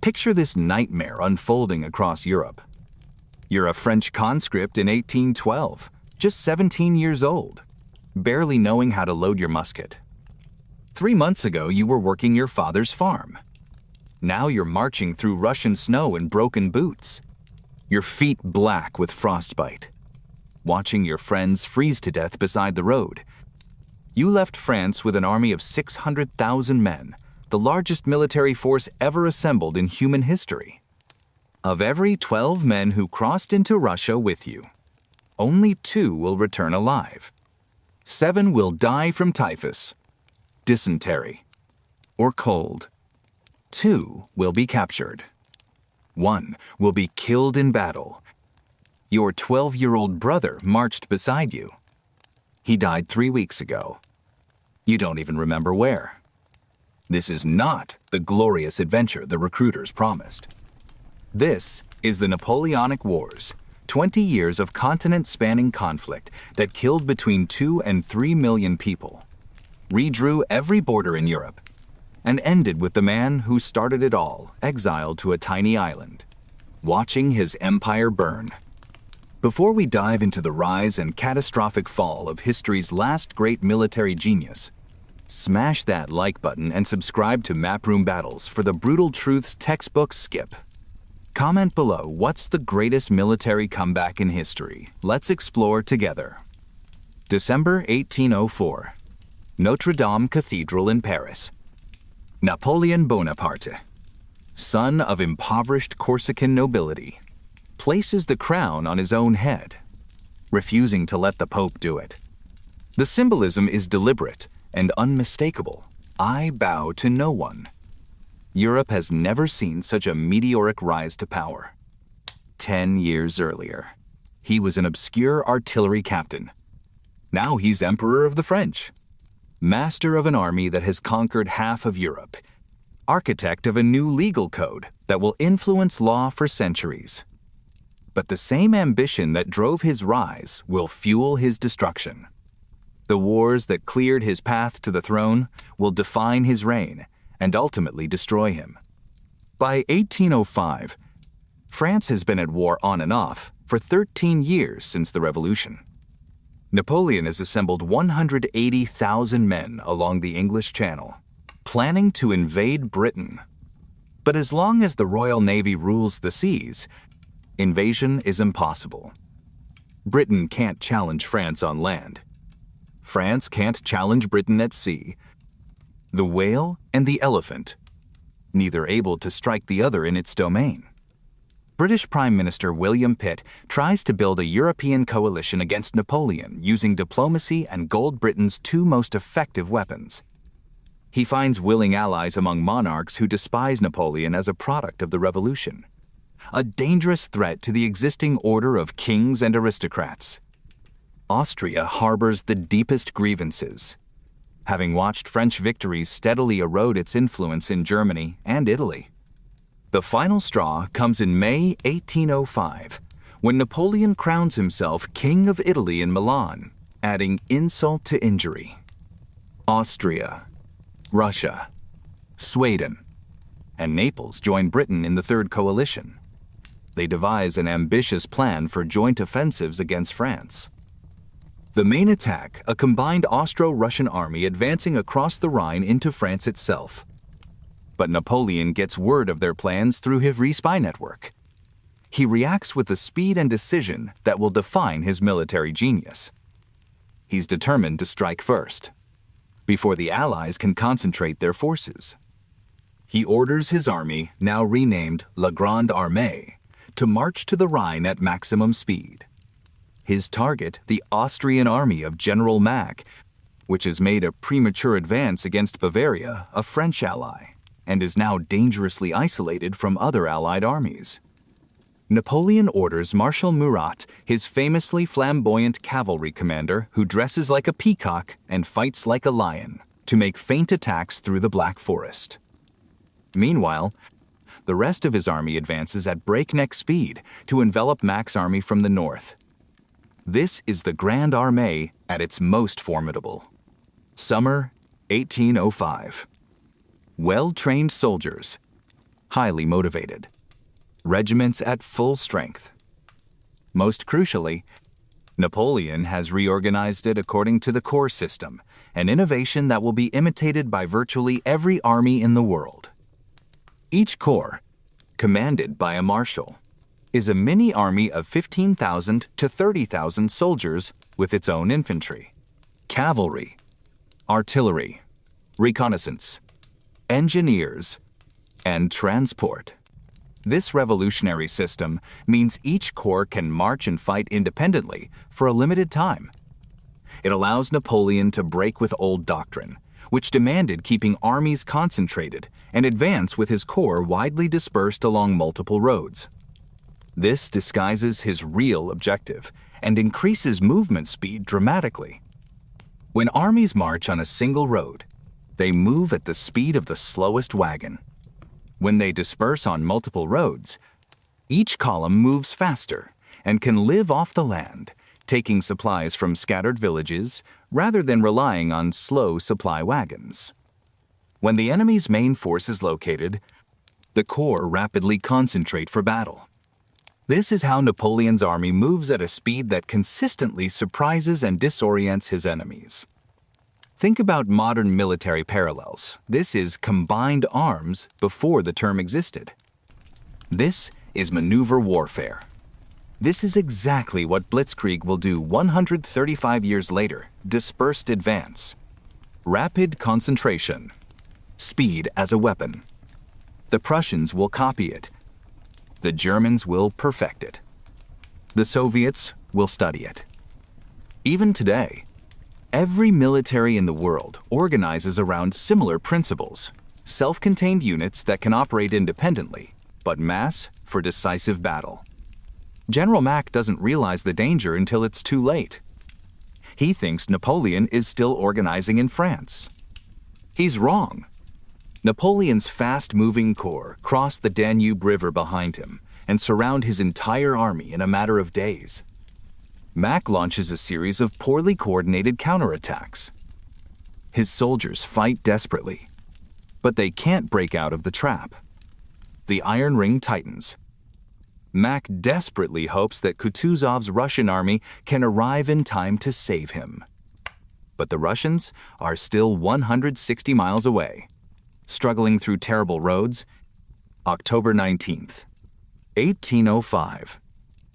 Picture this nightmare unfolding across Europe. You're a French conscript in 1812, just 17 years old, barely knowing how to load your musket. 3 months ago, you were working your father's farm. Now you're marching through Russian snow in broken boots, your feet black with frostbite, watching your friends freeze to death beside the road. You left France with an army of 600,000 men, the largest military force ever assembled in human history. Of every 12 men who crossed into Russia with you, only 2 will return alive. 7 will die from typhus, dysentery, or cold. 2 will be captured. 1 will be killed in battle. Your 12-year-old brother marched beside you. He died 3 weeks ago. You don't even remember where. This is not the glorious adventure the recruiters promised. This is the Napoleonic Wars, 20 years of continent-spanning conflict that killed between 2 and 3 million people, redrew every border in Europe, and ended with the man who started it all, exiled to a tiny island, watching his empire burn. Before we dive into the rise and catastrophic fall of history's last great military genius, smash that like button and subscribe to Map-Room Battles for the brutal truths textbooks skip. Comment below what's the greatest military comeback in history. Let's explore together. December 1804. Notre Dame Cathedral in Paris. Napoleon Bonaparte, son of impoverished Corsican nobility, places the crown on his own head, refusing to let the Pope do it. The symbolism is deliberate and unmistakable. I bow to no one. Europe has never seen such a meteoric rise to power. 10 years earlier, he was an obscure artillery captain. Now he's Emperor of the French, master of an army that has conquered half of Europe, architect of a new legal code that will influence law for centuries. But the same ambition that drove his rise will fuel his destruction. The wars that cleared his path to the throne will define his reign and ultimately destroy him. By 1805, France has been at war on and off for 13 years since the Revolution. Napoleon has assembled 180,000 men along the English Channel, planning to invade Britain. But as long as the Royal Navy rules the seas, invasion is impossible. Britain can't challenge France on land. France can't challenge Britain at sea. The whale and the elephant, neither able to strike the other in its domain. British Prime Minister William Pitt tries to build a European coalition against Napoleon using diplomacy and gold Britain's 2 most effective weapons. He finds willing allies among monarchs who despise Napoleon as a product of the Revolution, a dangerous threat to the existing order of kings and aristocrats. Austria harbors the deepest grievances, having watched French victories steadily erode its influence in Germany and Italy. The final straw comes in May 1805, when Napoleon crowns himself King of Italy in Milan, adding insult to injury. Austria, Russia, Sweden, and Naples join Britain in the Third Coalition. They devise an ambitious plan for joint offensives against France. The main attack, a combined Austro-Russian army advancing across the Rhine into France itself. But Napoleon gets word of their plans through his spy network. He reacts with the speed and decision that will define his military genius. He's determined to strike first, before the Allies can concentrate their forces. He orders his army, now renamed La Grande Armée, to march to the Rhine at maximum speed. His target, the Austrian army of General Mack, which has made a premature advance against Bavaria, a French ally, and is now dangerously isolated from other Allied armies. Napoleon orders Marshal Murat, his famously flamboyant cavalry commander who dresses like a peacock and fights like a lion, to make feint attacks through the Black Forest. Meanwhile, the rest of his army advances at breakneck speed to envelop Mack's army from the north. This is the Grande Armée at its most formidable. Summer 1805. Well-trained soldiers, highly motivated. Regiments at full strength. Most crucially, Napoleon has reorganized it according to the corps system, an innovation that will be imitated by virtually every army in the world. Each corps, commanded by a marshal, is a mini army of 15,000 to 30,000 soldiers with its own infantry, cavalry, artillery, reconnaissance, engineers, and transport. This revolutionary system means each corps can march and fight independently for a limited time. It allows Napoleon to break with old doctrine, which demanded keeping armies concentrated and advance with his corps widely dispersed along multiple roads. This disguises his real objective and increases movement speed dramatically. When armies march on a single road, they move at the speed of the slowest wagon. When they disperse on multiple roads, each column moves faster and can live off the land, taking supplies from scattered villages rather than relying on slow supply wagons. When the enemy's main force is located, the corps rapidly concentrate for battle. This is how Napoleon's army moves at a speed that consistently surprises and disorients his enemies. Think about modern military parallels. This is combined arms before the term existed. This is maneuver warfare. This is exactly what Blitzkrieg will do 135 years later, dispersed advance. Rapid concentration. Speed as a weapon. The Prussians will copy it. The Germans will perfect it. The Soviets will study it. Even today, every military in the world organizes around similar principles, self-contained units that can operate independently, but mass for decisive battle. General Mack doesn't realize the danger until it's too late. He thinks Napoleon is still organizing in France. He's wrong. Napoleon's fast-moving corps cross the Danube River behind him and surround his entire army in a matter of days. Mack launches a series of poorly coordinated counterattacks. His soldiers fight desperately, but they can't break out of the trap. The Iron Ring tightens. Mack desperately hopes that Kutuzov's Russian army can arrive in time to save him. But the Russians are still 160 miles away, struggling through terrible roads. October 19th, 1805.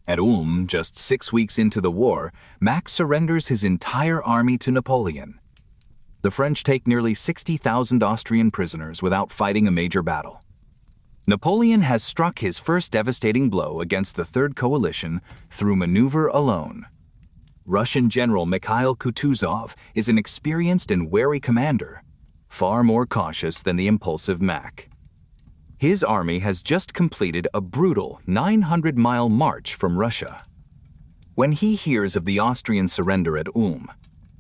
At Ulm, just 6 weeks into the war, Mack surrenders his entire army to Napoleon. The French take nearly 60,000 Austrian prisoners without fighting a major battle. Napoleon has struck his first devastating blow against the Third Coalition through maneuver alone. Russian General Mikhail Kutuzov is an experienced and wary commander, far more cautious than the impulsive Mack. His army has just completed a brutal 900-mile march from Russia. When he hears of the Austrian surrender at Ulm,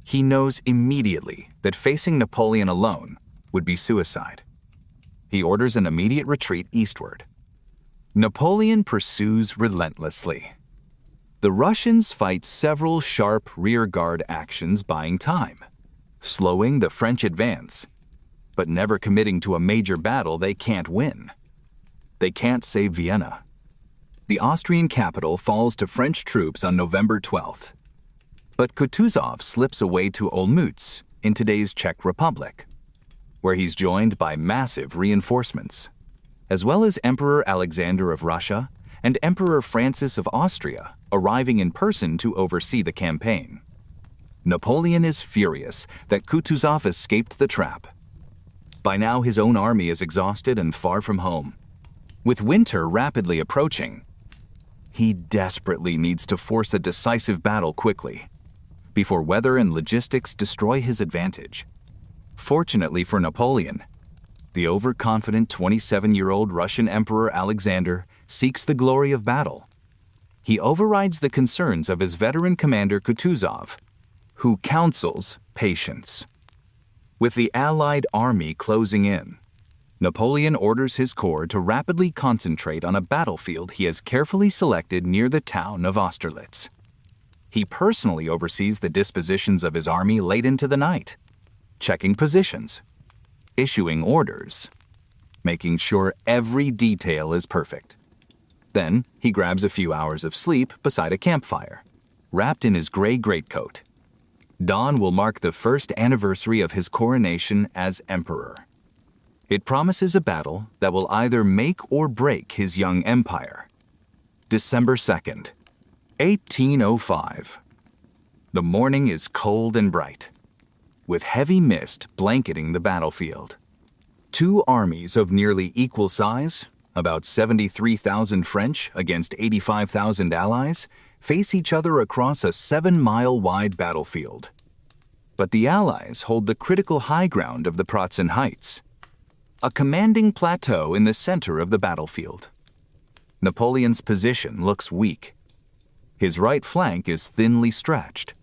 he knows immediately that facing Napoleon alone would be suicide. He orders an immediate retreat eastward. Napoleon pursues relentlessly. The Russians fight several sharp rearguard actions buying time, slowing the French advance, but never committing to a major battle they can't win. They can't save Vienna. The Austrian capital falls to French troops on November 12th. But Kutuzov slips away to Olmütz in today's Czech Republic, where he's joined by massive reinforcements, as well as Emperor Alexander of Russia and Emperor Francis of Austria arriving in person to oversee the campaign. Napoleon is furious that Kutuzov escaped the trap. By now, his own army is exhausted and far from home. With winter rapidly approaching, he desperately needs to force a decisive battle quickly, before weather and logistics destroy his advantage. Fortunately for Napoleon, the overconfident 27-year-old Russian Emperor Alexander seeks the glory of battle. He overrides the concerns of his veteran commander Kutuzov, who counsels patience. With the Allied army closing in, Napoleon orders his corps to rapidly concentrate on a battlefield he has carefully selected near the town of Austerlitz. He personally oversees the dispositions of his army late into the night, checking positions, issuing orders, making sure every detail is perfect. Then he grabs a few hours of sleep beside a campfire, wrapped in his gray greatcoat. Dawn will mark the first anniversary of his coronation as emperor. It promises a battle that will either make or break his young empire. December 2nd, 1805. The morning is cold and bright, with heavy mist blanketing the battlefield. Two armies of nearly equal size, about 73,000 French against 85,000 allies, face each other across a 7-mile-wide battlefield. But the allies hold the critical high ground of the Pratzen Heights, a commanding plateau in the center of the battlefield. Napoleon's position looks weak. His right flank is thinly stretched.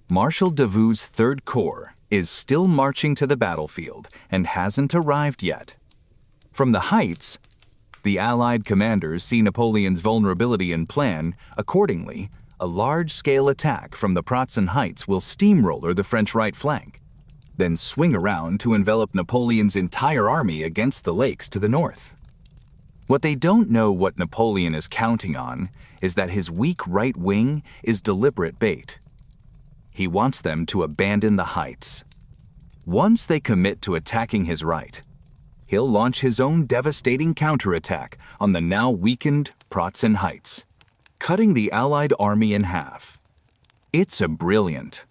Marshal Davout's Third Corps is still marching to the battlefield and hasn't arrived yet. From the heights, the Allied commanders see Napoleon's vulnerability and plan. Accordingly, a large-scale attack from the Pratzen Heights will steamroller the French right flank, then swing around to envelop Napoleon's entire army against the lakes to the north. What they don't know what Napoleon is counting on is that his weak right wing is deliberate bait. He wants them to abandon the heights. Once they commit to attacking his right, he'll launch his own devastating counterattack on the now weakened Pratzen Heights, cutting the Allied army in half. It's a brilliant,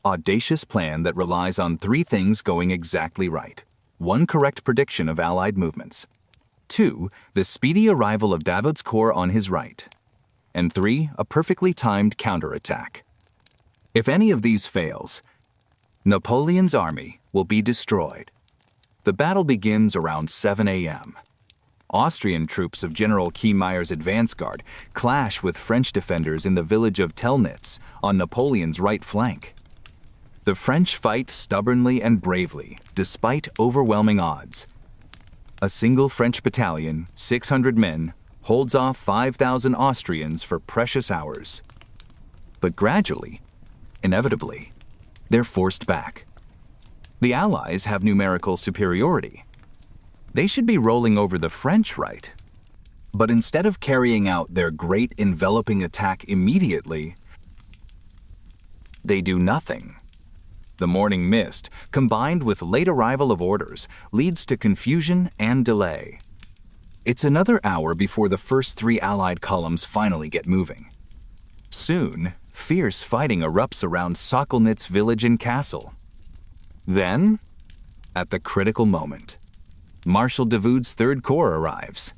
audacious plan that relies on three things going exactly right. One correct prediction of Allied movements. Two, the speedy arrival of Davout's corps on his right. And three, a perfectly timed counterattack. If any of these fails, Napoleon's army will be destroyed. The battle begins around 7 a.m. Austrian troops of General Kienmeyer's advance guard clash with French defenders in the village of Telnitz on Napoleon's right flank. The French fight stubbornly and bravely, despite overwhelming odds. A single French battalion, 600 men, holds off 5,000 Austrians for precious hours. But gradually, inevitably, they're forced back. The Allies have numerical superiority. They should be rolling over the French right. But instead of carrying out their great enveloping attack immediately, they do nothing. The morning mist, combined with late arrival of orders, leads to confusion and delay. It's another hour before the first three Allied columns finally get moving. Soon, fierce fighting erupts around Sokolnitz village and castle. Then, at the critical moment, Marshal Davout's Third Corps arrives.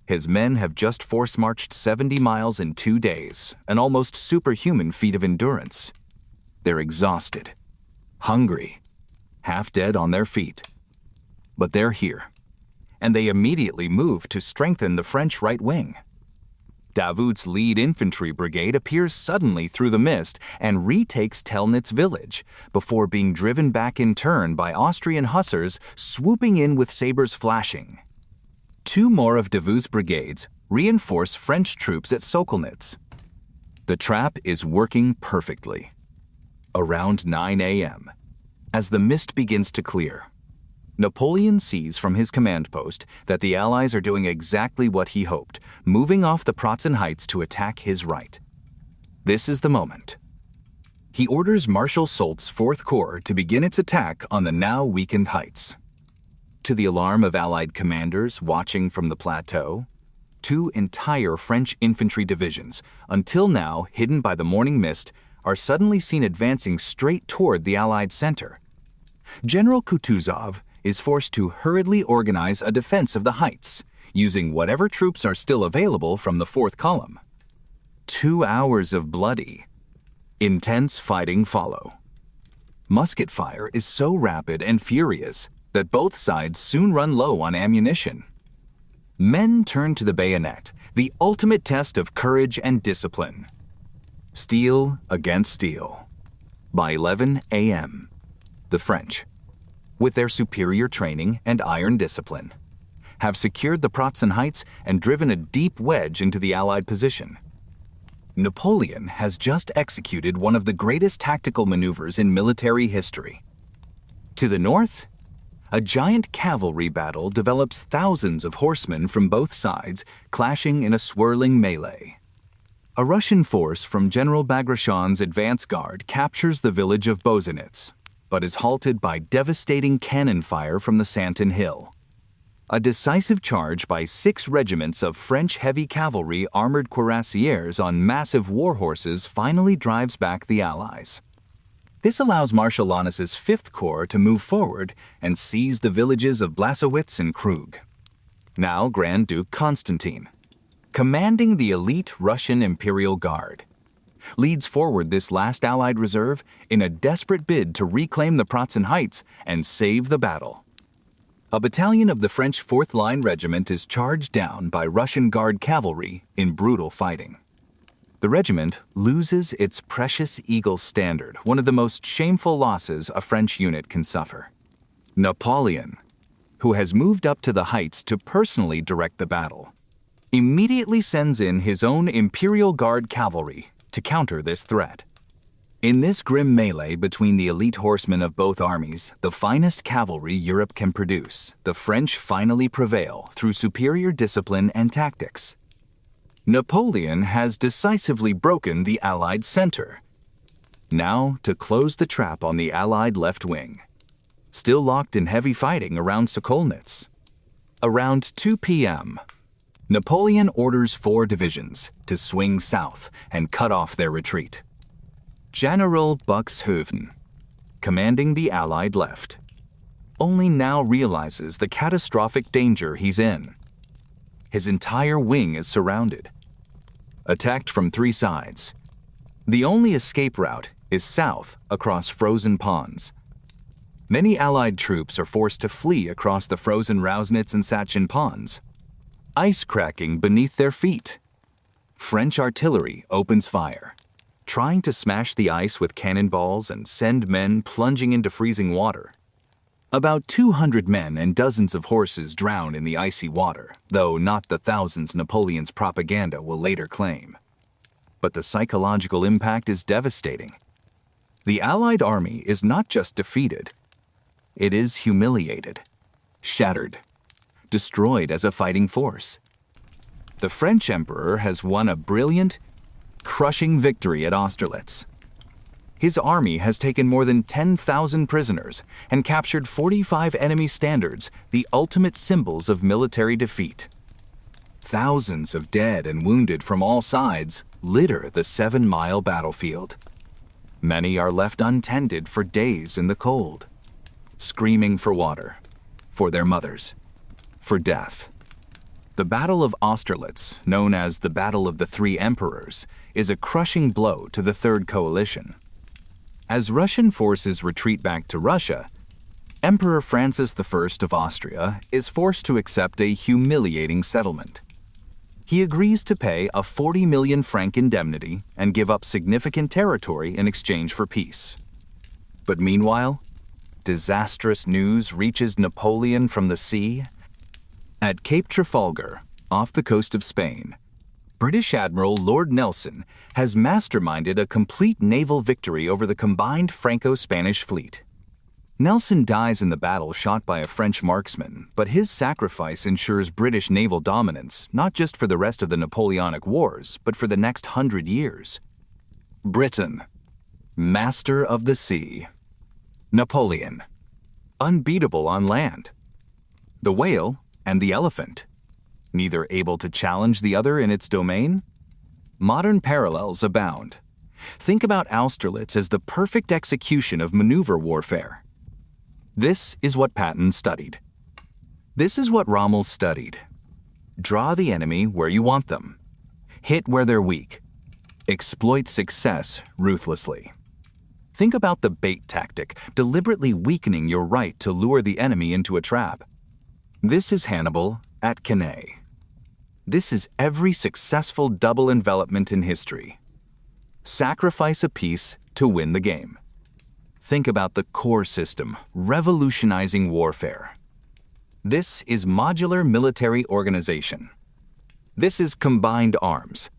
His men have just force-marched 70 miles in 2 days, an almost superhuman feat of endurance. They're exhausted, hungry, half dead on their feet. But they're here, and they immediately move to strengthen the French right wing. Davout's lead infantry brigade appears suddenly through the mist and retakes Telnitz village, before being driven back in turn by Austrian hussars swooping in with sabers flashing. Two more of Davout's brigades reinforce French troops at Sokolnitz. The trap is working perfectly. Around 9 a.m., as the mist begins to clear, Napoleon sees from his command post that the Allies are doing exactly what he hoped, moving off the Pratzen Heights to attack his right. This is the moment. He orders Marshal Soult's Fourth Corps to begin its attack on the now weakened heights. To the alarm of Allied commanders watching from the plateau, two entire French infantry divisions, until now hidden by the morning mist, are suddenly seen advancing straight toward the Allied center. General Kutuzov is forced to hurriedly organize a defense of the heights, using whatever troops are still available from the fourth column. 2 hours of bloody, intense fighting follow. Musket fire is so rapid and furious that both sides soon run low on ammunition. Men turn to the bayonet, the ultimate test of courage and discipline. Steel against steel. By 11 a.m., the French, with their superior training and iron discipline, have secured the Pratzen Heights and driven a deep wedge into the Allied position. Napoleon has just executed one of the greatest tactical maneuvers in military history. To the north, A giant cavalry battle develops thousands of horsemen from both sides, clashing in a swirling melee. A Russian force from General Bagratión's advance guard captures the village of Bozenitz, but is halted by devastating cannon fire from the Santon Hill. A decisive charge by 6 regiments of French heavy cavalry armored cuirassiers on massive war horses finally drives back the Allies. This allows Marshal Lannes's 5th Corps to move forward and seize the villages of Blasowitz and Krug. Now Grand Duke Constantine, commanding the elite Russian Imperial Guard, leads forward this last Allied reserve in a desperate bid to reclaim the Pratzen Heights and save the battle. A battalion of the French 4th Line Regiment is charged down by Russian Guard cavalry in brutal fighting. The regiment loses its precious Eagle standard, one of the most shameful losses a French unit can suffer. Napoleon, who has moved up to the heights to personally direct the battle, immediately sends in his own Imperial Guard cavalry to counter this threat. In this grim melee between the elite horsemen of both armies, the finest cavalry Europe can produce, the French finally prevail through superior discipline and tactics. Napoleon has decisively broken the Allied center. Now to close the trap on the Allied left wing, still locked in heavy fighting around Sokolnitz. Around 2 p.m., Napoleon orders 4 divisions to swing south and cut off their retreat. General Buxhoeven, commanding the Allied left, only now realizes the catastrophic danger he's in. His entire wing is surrounded, attacked from 3 sides. The only escape route is south across frozen ponds. Many Allied troops are forced to flee across the frozen Rausnitz and Sachin ponds, ice cracking beneath their feet. French artillery opens fire, trying to smash the ice with cannonballs and send men plunging into freezing water. About 200 men and dozens of horses drown in the icy water, though not the thousands Napoleon's propaganda will later claim. But the psychological impact is devastating. The Allied army is not just defeated, it is humiliated, shattered, destroyed as a fighting force. The French emperor has won a brilliant, crushing victory at Austerlitz. His army has taken more than 10,000 prisoners and captured 45 enemy standards, the ultimate symbols of military defeat. Thousands of dead and wounded from all sides litter the 7-mile battlefield. Many are left untended for days in the cold, screaming for water, for their mothers, for death. The Battle of Austerlitz, known as the Battle of the Three Emperors, is a crushing blow to the Third Coalition. As Russian forces retreat back to Russia, Emperor Francis I of Austria is forced to accept a humiliating settlement. He agrees to pay a 40 million franc indemnity and give up significant territory in exchange for peace. But meanwhile, disastrous news reaches Napoleon from the sea. At Cape Trafalgar, off the coast of Spain, British Admiral Lord Nelson has masterminded a complete naval victory over the combined Franco-Spanish fleet. Nelson dies in the battle shot by a French marksman, but his sacrifice ensures British naval dominance, not just for the rest of the Napoleonic Wars, but for the next 100 years. Britain, master of the sea. Napoleon, unbeatable on land. The whale and the elephant, neither able to challenge the other in its domain? Modern parallels abound. Think about Austerlitz as the perfect execution of maneuver warfare. This is what Patton studied. This is what Rommel studied. Draw the enemy where you want them. Hit where they're weak. Exploit success ruthlessly. Think about the bait tactic, deliberately weakening your right to lure the enemy into a trap. This is Hannibal at Cannae. This is every successful double envelopment in history. Sacrifice a piece to win the game. Think about the core system, revolutionizing warfare. This is modular military organization. This is combined arms.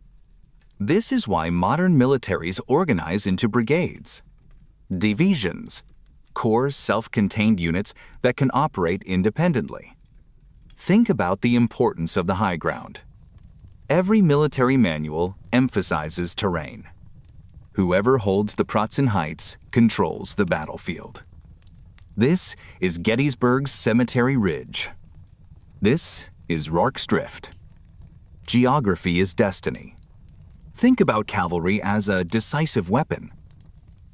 This is why modern militaries organize into brigades, divisions, core, self-contained units that can operate independently. Think about the importance of the high ground. Every military manual emphasizes terrain. Whoever holds the Pratzen Heights controls the battlefield. This is Gettysburg's Cemetery Ridge. This is Rorke's Drift. Geography is destiny. Think about cavalry as a decisive weapon.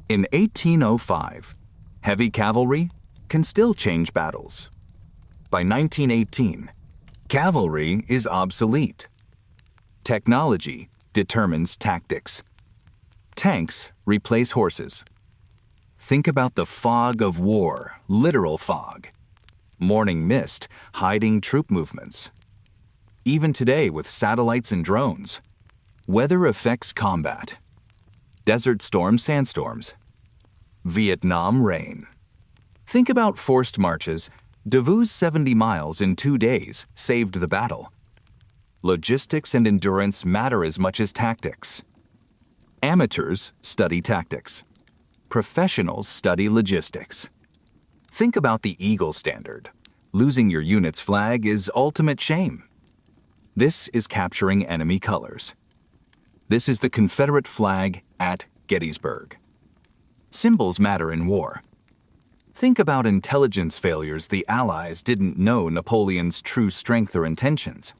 In 1805, heavy cavalry can still change battles. By 1918, cavalry is obsolete. Technology determines tactics. Tanks replace horses. Think about the fog of war, literal fog. Morning mist hiding troop movements. Even today with satellites and drones, weather affects combat. Desert storms, sandstorms. Vietnam rain. Think about forced marches. Davout's 70 miles in 2 days saved the battle. Logistics and endurance matter as much as tactics. Amateurs study tactics. Professionals study logistics. Think about the Eagle Standard. Losing your unit's flag is ultimate shame. This is capturing enemy colors. This is the Confederate flag at Gettysburg. Symbols matter in war. Think about intelligence failures the Allies didn't know Napoleon's true strength or intentions.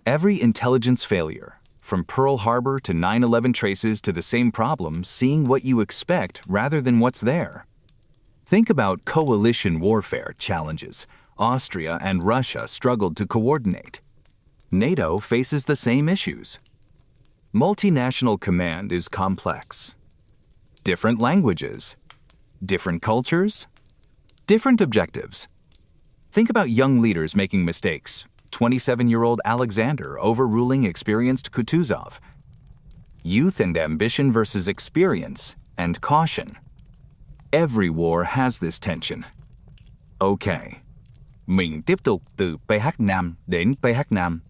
Every intelligence failure, from Pearl Harbor to 9/11, traces to the same problem, seeing what you expect rather than what's there. Think about coalition warfare challenges. Austria and Russia struggled to coordinate. NATO faces the same issues. Multinational command is complex. Different languages, different cultures, different objectives. Think about young leaders making mistakes. 27-year-old Alexander overruling experienced Kutuzov. Youth and ambition versus experience and caution. Every war has this tension. Okay. Mình tiếp tục từ PH Nam đến PH Nam.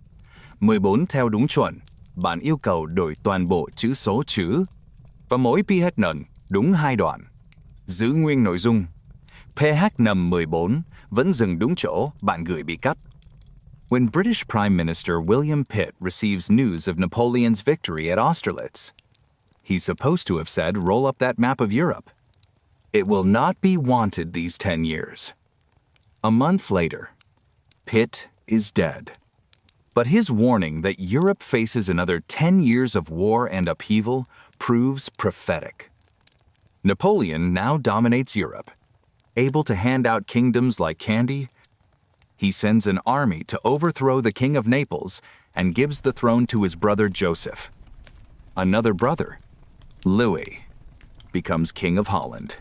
14 theo đúng chuẩn. Bạn yêu cầu đổi toàn bộ chữ số chữ. Và mỗi PH nền đúng 2 đoạn. Giữ nguyên nội dung. PH nầm 14 vẫn dừng đúng chỗ, bạn gửi bị cắt. When British Prime Minister William Pitt receives news of Napoleon's victory at Austerlitz, he's supposed to have said, "Roll up that map of Europe." It will not be wanted these 10 years. A month later, Pitt is dead. But his warning that Europe faces another 10 years of war and upheaval proves prophetic. Napoleon now dominates Europe. Able to hand out kingdoms like candy, he sends an army to overthrow the King of Naples and gives the throne to his brother Joseph. Another brother, Louis, becomes King of Holland.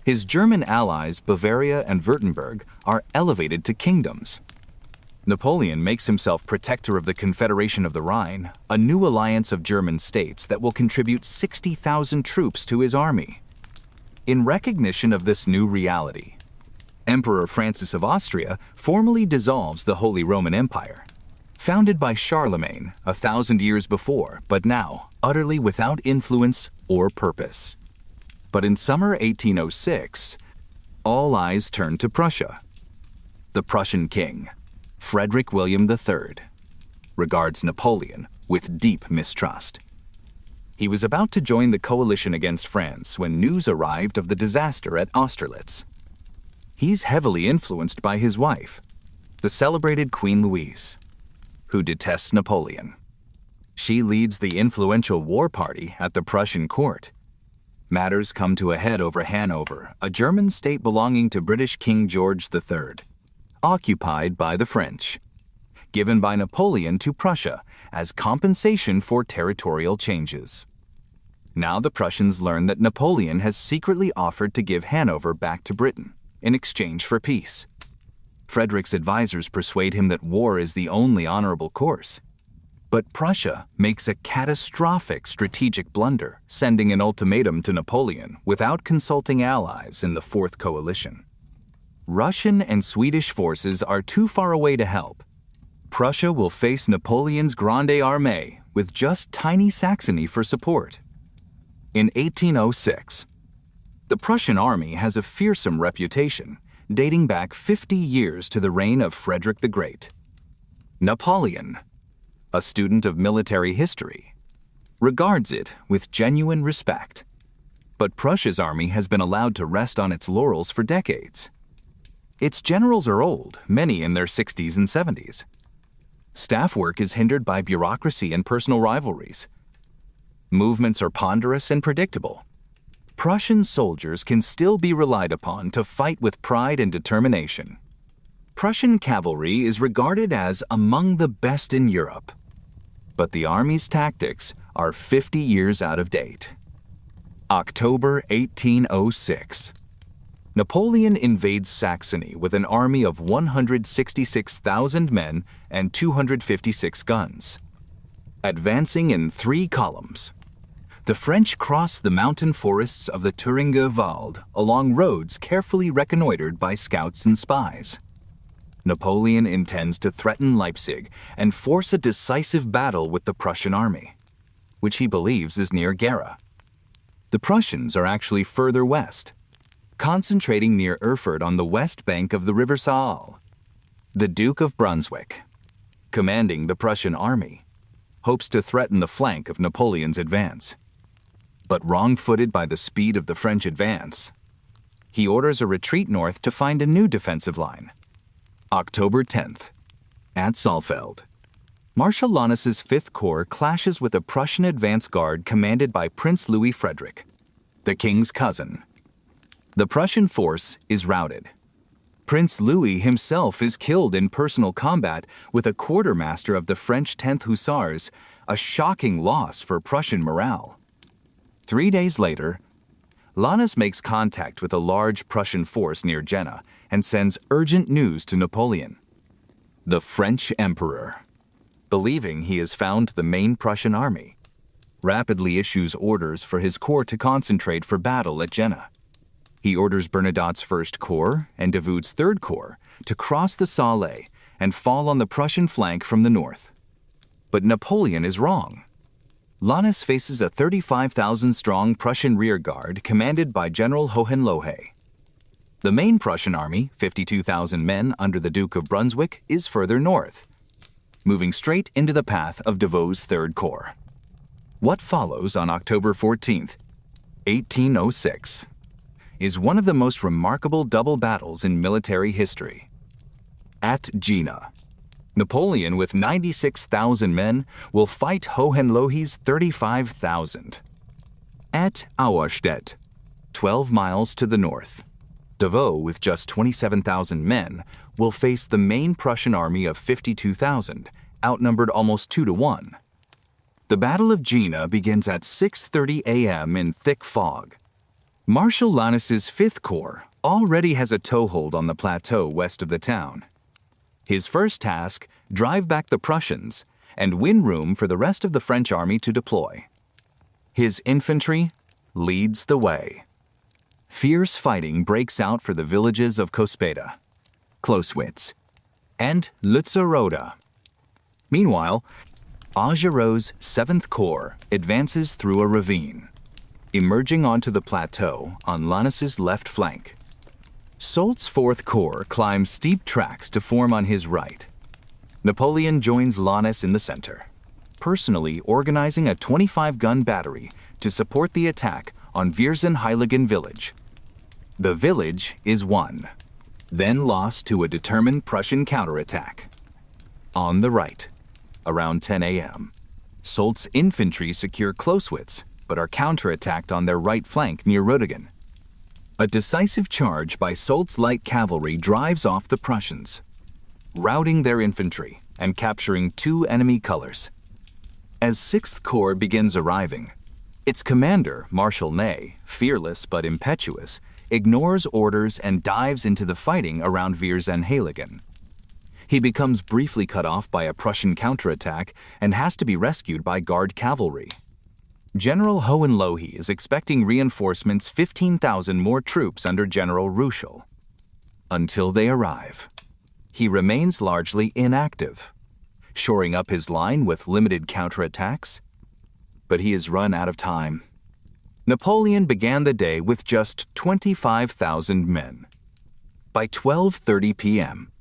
His German allies, Bavaria and Württemberg, are elevated to kingdoms. Napoleon makes himself protector of the Confederation of the Rhine, a new alliance of German states that will contribute 60,000 troops to his army. In recognition of this new reality, Emperor Francis of Austria formally dissolves the Holy Roman Empire, founded by Charlemagne 1,000 years before, but now utterly without influence or purpose. But in summer 1806, all eyes turn to Prussia. The Prussian king, Frederick William III, regards Napoleon with deep mistrust. He was about to join the coalition against France when news arrived of the disaster at Austerlitz. He's heavily influenced by his wife, the celebrated Queen Louise, who detests Napoleon. She leads the influential war party at the Prussian court. Matters come to a head over Hanover, a German state belonging to British King George III, occupied by the French, given by Napoleon to Prussia as compensation for territorial changes. Now the Prussians learn that Napoleon has secretly offered to give Hanover back to Britain in exchange for peace. Frederick's advisors persuade him that war is the only honorable course. But Prussia makes a catastrophic strategic blunder, sending an ultimatum to Napoleon without consulting allies in the Fourth Coalition. Russian and Swedish forces are too far away to help. Prussia will face Napoleon's Grande Armée with just tiny Saxony for support. In 1806, The Prussian army has a fearsome reputation, dating back 50 years to the reign of Frederick the Great. Napoleon, a student of military history, regards it with genuine respect. But Prussia's army has been allowed to rest on its laurels for decades. Its generals are old, many in their 60s and 70s. Staff work is hindered by bureaucracy and personal rivalries. Movements are ponderous and predictable. Prussian soldiers can still be relied upon to fight with pride and determination. Prussian cavalry is regarded as among the best in Europe. But the army's tactics are 50 years out of date. October 1806. Napoleon invades Saxony with an army of 166,000 men and 256 guns. Advancing in 3 columns, the French cross the mountain forests of the Thüringer Wald along roads carefully reconnoitered by scouts and spies. Napoleon intends to threaten Leipzig and force a decisive battle with the Prussian army, which he believes is near Gera. The Prussians are actually further west, concentrating near Erfurt on the west bank of the River Saale. The Duke of Brunswick, commanding the Prussian army, hopes to threaten the flank of Napoleon's advance. But wrong-footed by the speed of the French advance, he orders a retreat north to find a new defensive line. October 10th, at Saalfeld, Marshal Lannes's 5th Corps clashes with a Prussian advance guard commanded by Prince Louis Frederick, the king's cousin. The Prussian force is routed. Prince Louis himself is killed in personal combat with a quartermaster of the French 10th Hussars, a shocking loss for Prussian morale. 3 days later, Lannes makes contact with a large Prussian force near Jena and sends urgent news to Napoleon. The French Emperor, believing he has found the main Prussian army, rapidly issues orders for his corps to concentrate for battle at Jena. He orders Bernadotte's 1st Corps and Davout's 3rd Corps to cross the Saale and fall on the Prussian flank from the north. But Napoleon is wrong. Lannes faces a 35,000-strong Prussian rearguard commanded by General Hohenlohe. The main Prussian army, 52,000 men under the Duke of Brunswick, is further north, moving straight into the path of Davout's 3rd Corps. What follows on October 14th, 1806, is one of the most remarkable double battles in military history. At Jena, Napoleon with 96,000 men will fight Hohenlohe's 35,000. At Austerlitz, 12 miles to the north, Davout with just 27,000 men will face the main Prussian army of 52,000, outnumbered almost 2 to 1. The Battle of Jena begins at 6:30 a.m. in thick fog. Marshal Lannes's 5th Corps already has a toehold on the plateau west of the town. His first task, drive back the Prussians and win room for the rest of the French army to deploy. His infantry leads the way. Fierce fighting breaks out for the villages of Cospeda, Closewitz, and Lützeroda. Meanwhile, Augereau's 7th Corps advances through a ravine, emerging onto the plateau on Lannes's left flank. Soult's 4th Corps climbs steep tracks to form on his right. Napoleon joins Lannes in the center, personally organizing a 25-gun battery to support the attack on Viersen-Heiligen village. The village is won, then lost to a determined Prussian counterattack. On the right, around 10 a.m., Soult's infantry secure Closewitz, but are counterattacked on their right flank near Rödigen. A decisive charge by Soult's light cavalry drives off the Prussians, routing their infantry and capturing 2 enemy colors. As 6th Corps begins arriving, its commander, Marshal Ney, fearless but impetuous, ignores orders and dives into the fighting around Viersen-Heiligen. He becomes briefly cut off by a Prussian counterattack and has to be rescued by Guard cavalry. General Hohenlohe is expecting reinforcements 15,000 more troops under General Ruschel. Until they arrive, he remains largely inactive, shoring up his line with limited counterattacks. But he has run out of time. Napoleon began the day with just 25,000 men. By 12:30 p.m.,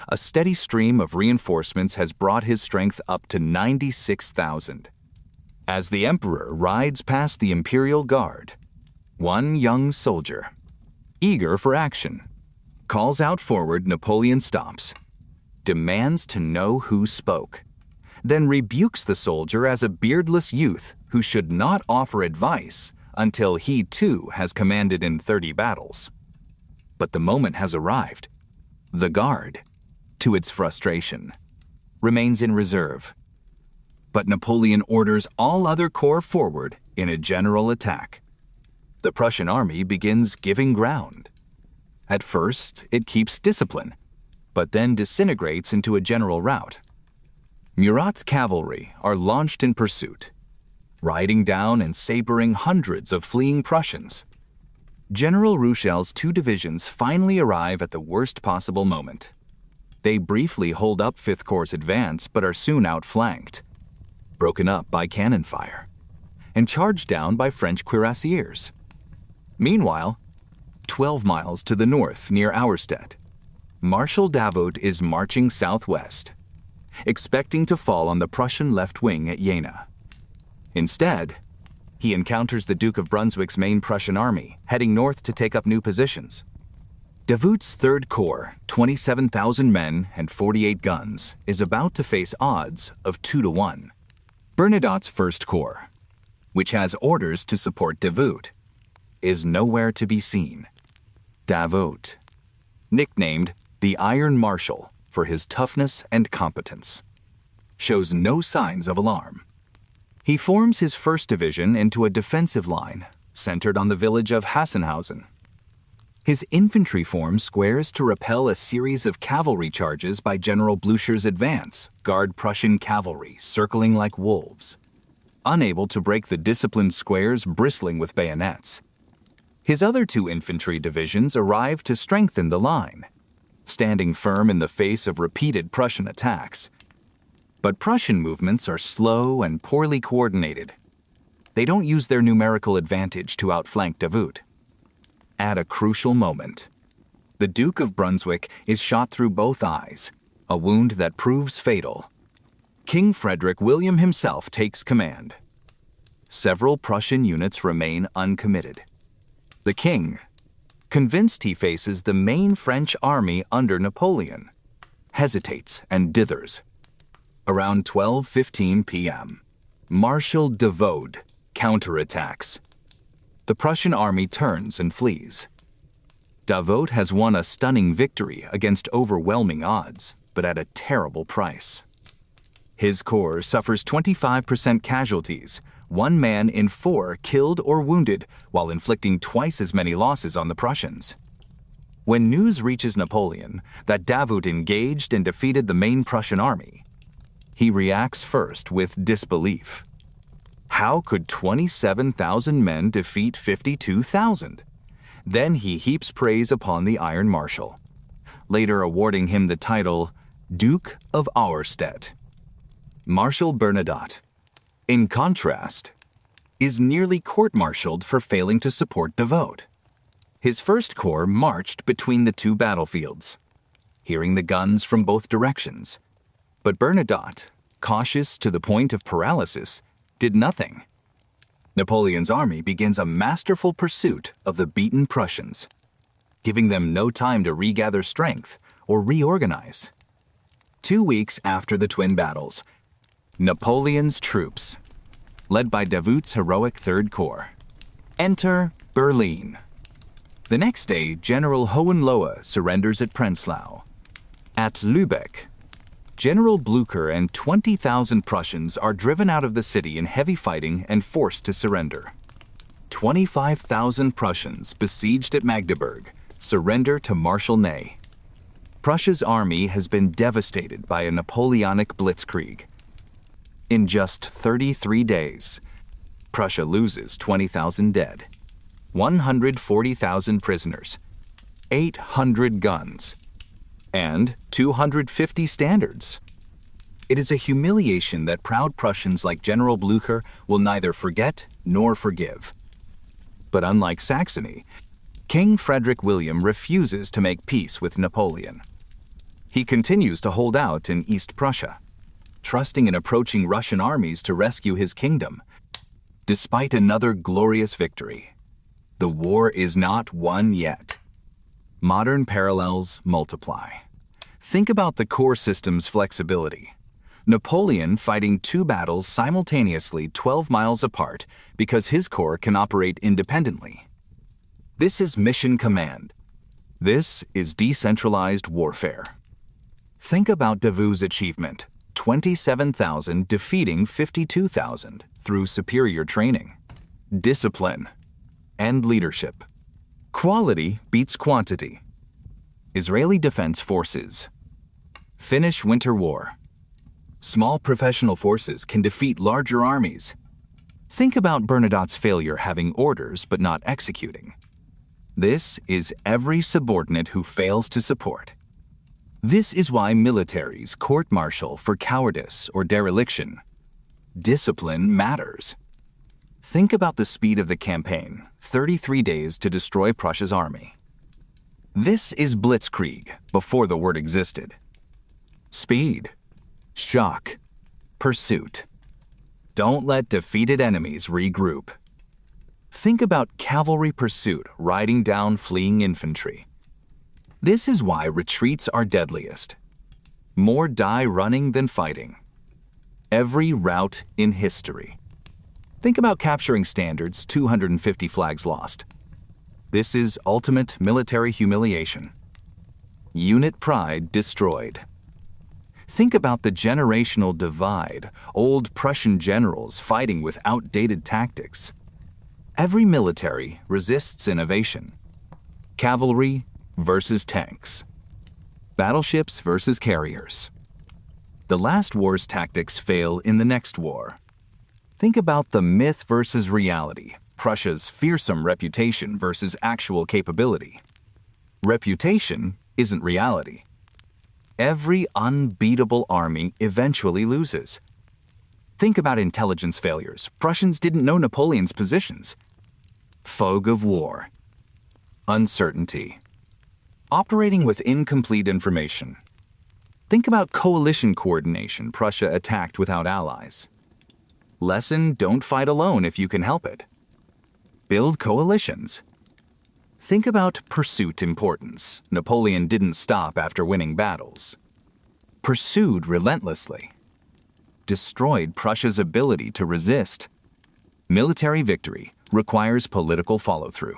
a steady stream of reinforcements has brought his strength up to 96,000. As the emperor rides past the Imperial Guard, one young soldier, eager for action, calls out forward. Napoleon stops, demands to know who spoke, then rebukes the soldier as a beardless youth who should not offer advice until he too has commanded in 30 battles. But the moment has arrived. The Guard, to its frustration, remains in reserve. But Napoleon orders all other corps forward in a general attack. The Prussian army begins giving ground. At first, it keeps discipline, but then disintegrates into a general rout. Murat's cavalry are launched in pursuit, riding down and sabering hundreds of fleeing Prussians. General Ruchel's 2 divisions finally arrive at the worst possible moment. They briefly hold up 5th Corps' advance but are soon outflanked, broken up by cannon fire, and charged down by French cuirassiers. Meanwhile, 12 miles to the north near Austerlitz, Marshal Davout is marching southwest, expecting to fall on the Prussian left wing at Jena. Instead, he encounters the Duke of Brunswick's main Prussian army, heading north to take up new positions. Davout's 3rd Corps, 27,000 men and 48 guns, is about to face odds of 2-1. Bernadotte's 1st Corps, which has orders to support Davout, is nowhere to be seen. Davout, nicknamed the Iron Marshal for his toughness and competence, shows no signs of alarm. He forms his 1st Division into a defensive line centered on the village of Hassenhausen. His infantry forms squares to repel a series of cavalry charges by General Blücher's advance, Guard Prussian cavalry circling like wolves, unable to break the disciplined squares bristling with bayonets. His other 2 infantry divisions arrive to strengthen the line, standing firm in the face of repeated Prussian attacks. But Prussian movements are slow and poorly coordinated. They don't use their numerical advantage to outflank Davout. At a crucial moment, the Duke of Brunswick is shot through both eyes, a wound that proves fatal. King Frederick William himself takes command. Several Prussian units remain uncommitted. The king, convinced he faces the main French army under Napoleon, hesitates and dithers. Around 12:15 p.m., Marshal Davout counterattacks. The Prussian army turns and flees. Davout has won a stunning victory against overwhelming odds, but at a terrible price. His corps suffers 25% casualties, 1 man in 4 killed or wounded, while inflicting twice as many losses on the Prussians. When news reaches Napoleon that Davout engaged and defeated the main Prussian army, he reacts first with disbelief. How could 27,000 men defeat 52,000? Then he heaps praise upon the Iron Marshal, later awarding him the title Duke of Auerstedt. Marshal Bernadotte, in contrast, is nearly court-martialed for failing to support Davout. His 1st Corps marched between the 2 battlefields, hearing the guns from both directions. But Bernadotte, cautious to the point of paralysis, did nothing. Napoleon's army begins a masterful pursuit of the beaten Prussians, giving them no time to regather strength or reorganize. 2 weeks after the twin battles, Napoleon's troops, led by Davout's heroic 3rd Corps, enter Berlin. The next day, General Hohenlohe surrenders at Prenzlau. At Lübeck, General Blücher and 20,000 Prussians are driven out of the city in heavy fighting and forced to surrender. 25,000 Prussians besieged at Magdeburg surrender to Marshal Ney. Prussia's army has been devastated by a Napoleonic blitzkrieg. In just 33 days, Prussia loses 20,000 dead, 140,000 prisoners, 800 guns, and 250 standards. It is a humiliation that proud Prussians like General Blücher will neither forget nor forgive. But unlike Saxony, King Frederick William refuses to make peace with Napoleon. He continues to hold out in East Prussia, trusting in approaching Russian armies to rescue his kingdom. Despite another glorious victory, the war is not won yet. Modern parallels multiply. Think about the core system's flexibility. Napoleon fighting two battles simultaneously 12 miles apart because his corps can operate independently. This is mission command. This is decentralized warfare. Think about Davout's achievement, 27,000 defeating 52,000 through superior training, discipline, and leadership. Quality beats quantity. Israeli Defense Forces. Finnish Winter War. Small professional forces can defeat larger armies. Think about Bernadotte's failure having orders but not executing. This is every subordinate who fails to support. This is why militaries court-martial for cowardice or dereliction. Discipline matters. Think about the speed of the campaign, 33 days to destroy Prussia's army. This is blitzkrieg before the word existed. Speed, shock, pursuit. Don't let defeated enemies regroup. Think about cavalry pursuit riding down fleeing infantry. This is why retreats are deadliest. More die running than fighting. Every rout in history. Think about capturing Standards, 250 flags lost. This is ultimate military humiliation. Unit pride destroyed. Think about the generational divide, old Prussian generals fighting with outdated tactics. Every military resists innovation. Cavalry versus tanks. Battleships versus carriers. The last war's tactics fail in the next war. Think about the myth versus reality, Prussia's fearsome reputation versus actual capability. Reputation isn't reality. Every unbeatable army eventually loses. Think about intelligence failures. Prussians didn't know Napoleon's positions. Fog of war. Uncertainty. Operating with incomplete information. Think about coalition coordination. Prussia attacked without allies. Lesson: don't fight alone if you can help it. Build coalitions. Think about pursuit importance. Napoleon didn't stop after winning battles. Pursued relentlessly. Destroyed Prussia's ability to resist. Military victory requires political follow-through.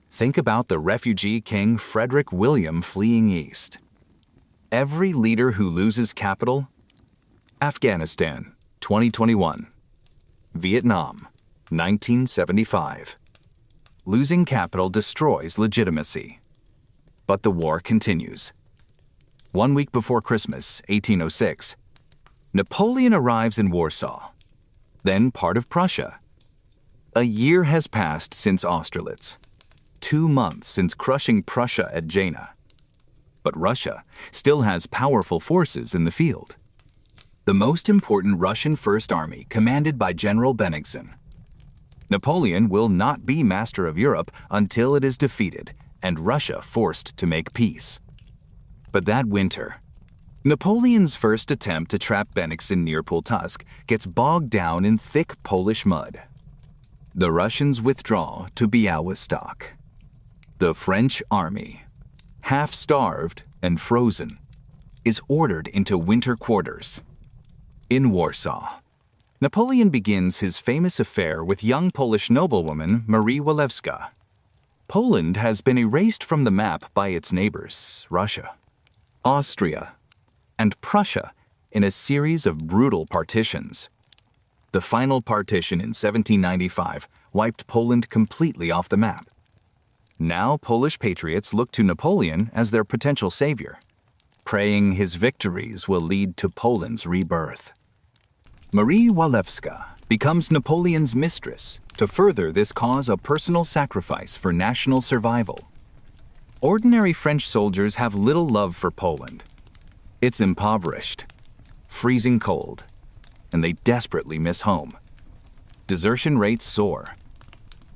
Think about the refugee king Frederick William fleeing east. Every leader who loses capital. Afghanistan, 2021. Vietnam, 1975. Losing capital destroys legitimacy. But the war continues. 1 week before Christmas, 1806, Napoleon arrives in Warsaw, then part of Prussia. A year has passed since Austerlitz, 2 months since crushing Prussia at Jena. But Russia still has powerful forces in the field. The most important Russian First Army, commanded by General Bennigsen. Napoleon will not be master of Europe until it is defeated and Russia forced to make peace. But that winter, Napoleon's first attempt to trap Bennigsen near Pultusk gets bogged down in thick Polish mud. The Russians withdraw to Białystok. The French army, half-starved and frozen, is ordered into winter quarters. In Warsaw, Napoleon begins his famous affair with young Polish noblewoman Marie Walewska. Poland has been erased from the map by its neighbors, Russia, Austria, and Prussia in a series of brutal partitions. The final partition in 1795 wiped Poland completely off the map. Now Polish patriots look to Napoleon as their potential savior, praying his victories will lead to Poland's rebirth. Marie Walewska becomes Napoleon's mistress to further this cause a personal sacrifice for national survival. Ordinary French soldiers have little love for Poland. It's impoverished, freezing cold, and they desperately miss home. Desertion rates soar.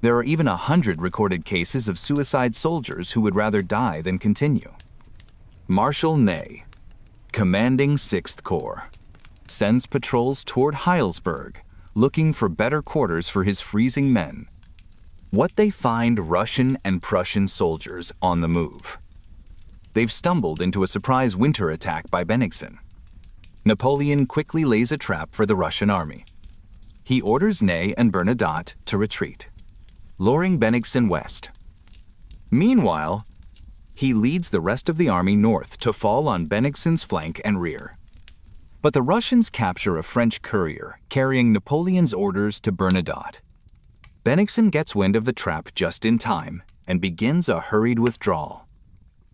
There are even 100 recorded cases of suicide soldiers who would rather die than continue. Marshal Ney, commanding 6th Corps, sends patrols toward Heilsberg, looking for better quarters for his freezing men. What they find Russian and Prussian soldiers on the move. They've stumbled into a surprise winter attack by Bennigsen. Napoleon quickly lays a trap for the Russian army. He orders Ney and Bernadotte to retreat, luring Bennigsen west. Meanwhile, he leads the rest of the army north to fall on Bennigsen's flank and rear. But the Russians capture a French courier carrying Napoleon's orders to Bernadotte. Bennigsen gets wind of the trap just in time and begins a hurried withdrawal.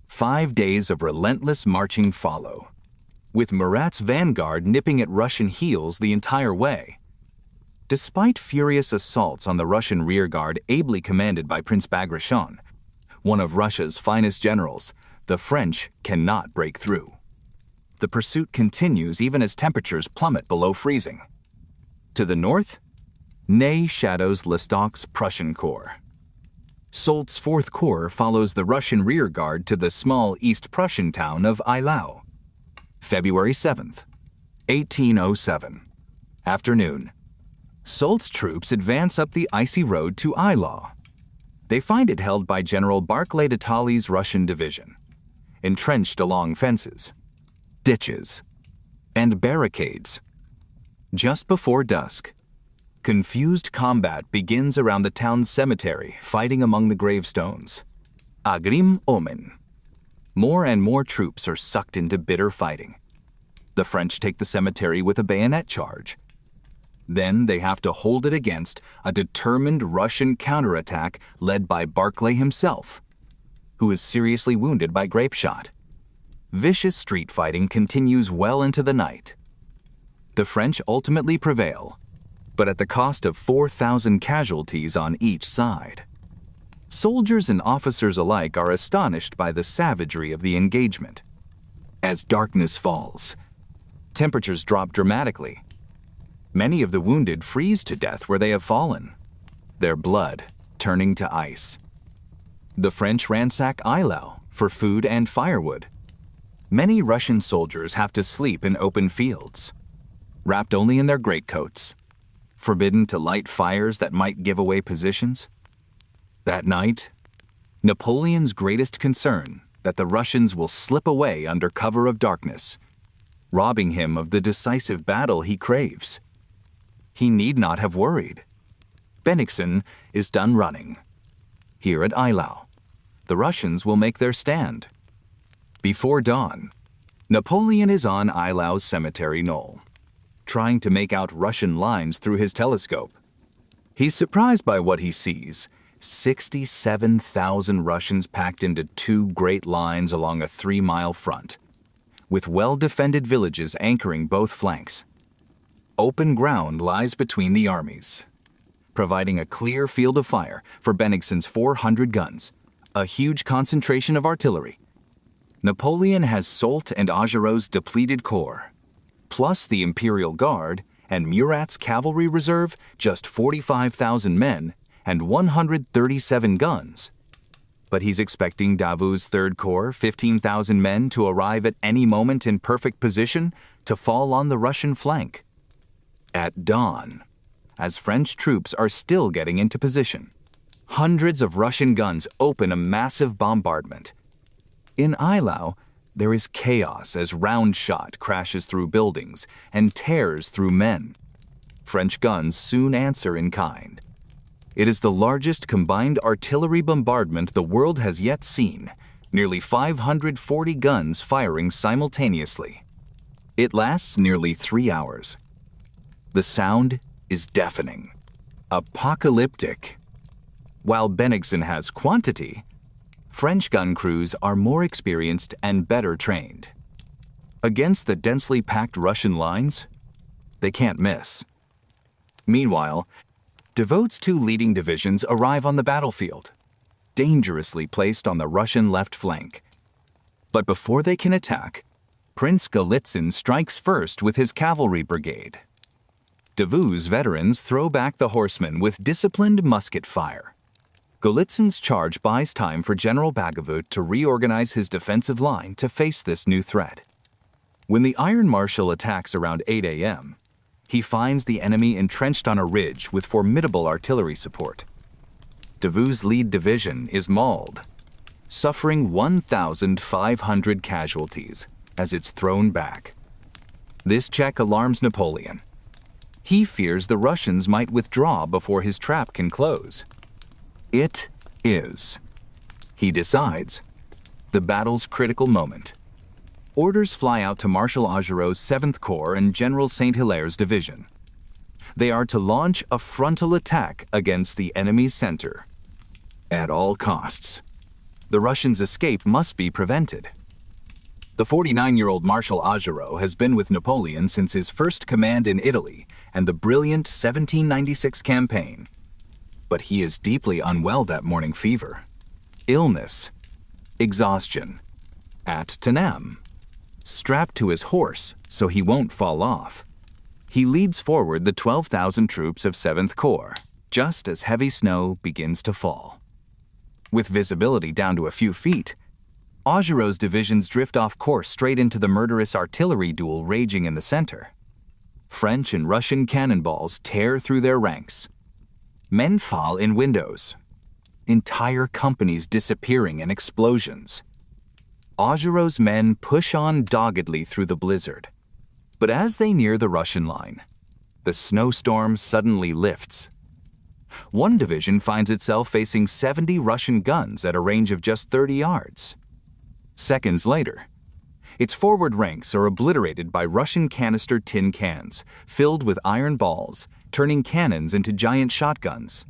5 days of relentless marching follow, with Murat's vanguard nipping at Russian heels the entire way. Despite furious assaults on the Russian rearguard ably commanded by Prince Bagration, one of Russia's finest generals, the French cannot break through. The pursuit continues even as temperatures plummet below freezing. To the north, Ney shadows Lestocq's Prussian Corps. Soult's 4th Corps follows the Russian rearguard to the small East Prussian town of Eylau. February 7th, 1807. Afternoon. Soult's troops advance up the icy road to Eylau. They find it held by General Barclay de Tolly's Russian division, entrenched along fences, ditches, and barricades. Just before dusk, confused combat begins around the town's cemetery, fighting among the gravestones. Agrim Omen. More and more troops are sucked into bitter fighting. The French take the cemetery with a bayonet charge. Then they have to hold it against a determined Russian counterattack led by Barclay himself, who is seriously wounded by grape shot. Vicious street fighting continues well into the night. The French ultimately prevail, but at the cost of 4,000 casualties on each side. Soldiers and officers alike are astonished by the savagery of the engagement. As darkness falls, temperatures drop dramatically. Many of the wounded freeze to death where they have fallen, their blood turning to ice. The French ransack Eylau for food and firewood. Many Russian soldiers have to sleep in open fields, wrapped only in their greatcoats, forbidden to light fires that might give away positions. That night, Napoleon's greatest concern that the Russians will slip away under cover of darkness, robbing him of the decisive battle he craves. He need not have worried. Bennigsen is done running. Here at Eylau, the Russians will make their stand. Before dawn, Napoleon is on Eylau's cemetery knoll, trying to make out Russian lines through his telescope. He's surprised by what he sees: 67,000 Russians packed into 2 great lines along a 3-mile front, with well-defended villages anchoring both flanks. Open ground lies between the armies, providing a clear field of fire for Bennigsen's 400 guns, a huge concentration of artillery. Napoleon has Soult and Augereau's depleted corps, plus the Imperial Guard and Murat's cavalry reserve, just 45,000 men and 137 guns. But he's expecting Davout's 3rd Corps, 15,000 men, to arrive at any moment in perfect position to fall on the Russian flank. At dawn, as French troops are still getting into position, hundreds of Russian guns open a massive bombardment. In Eylau, there is chaos as round shot crashes through buildings and tears through men. French guns soon answer in kind. It is the largest combined artillery bombardment the world has yet seen, nearly 540 guns firing simultaneously. It lasts nearly 3 hours. The sound is deafening, apocalyptic. While Bennigsen has quantity, French gun crews are more experienced and better trained. Against the densely packed Russian lines, they can't miss. Meanwhile, Davout's 2 leading divisions arrive on the battlefield, dangerously placed on the Russian left flank. But before they can attack, Prince Golitsyn strikes first with his cavalry brigade. Davout's veterans throw back the horsemen with disciplined musket fire. Golitzyn's charge buys time for General Bagavout to reorganize his defensive line to face this new threat. When the Iron Marshal attacks around 8 a.m., he finds the enemy entrenched on a ridge with formidable artillery support. Davout's lead division is mauled, suffering 1,500 casualties as it's thrown back. This check alarms Napoleon. He fears the Russians might withdraw before his trap can close. It is, he decides, the battle's critical moment. Orders fly out to Marshal Augereau's 7th Corps and General Saint-Hilaire's division. They are to launch a frontal attack against the enemy's center. At all costs. The Russians' escape must be prevented. The 49-year-old Marshal Augereau has been with Napoleon since his first command in Italy and the brilliant 1796 campaign. But he is deeply unwell that morning. Fever, illness, exhaustion. At Tenam, strapped to his horse so he won't fall off, he leads forward the 12,000 troops of 7th Corps, just as heavy snow begins to fall. With visibility down to a few feet, Augereau's divisions drift off course straight into the murderous artillery duel raging in the center. French and Russian cannonballs tear through their ranks. Men fall in windows. Entire companies disappearing in explosions. Augereau's men push on doggedly through the blizzard. But as they near the Russian line, the snowstorm suddenly lifts. One division finds itself facing 70 Russian guns at a range of just 30 yards. Seconds later, its forward ranks are obliterated by Russian canister tin cans filled with iron balls, turning cannons into giant shotguns.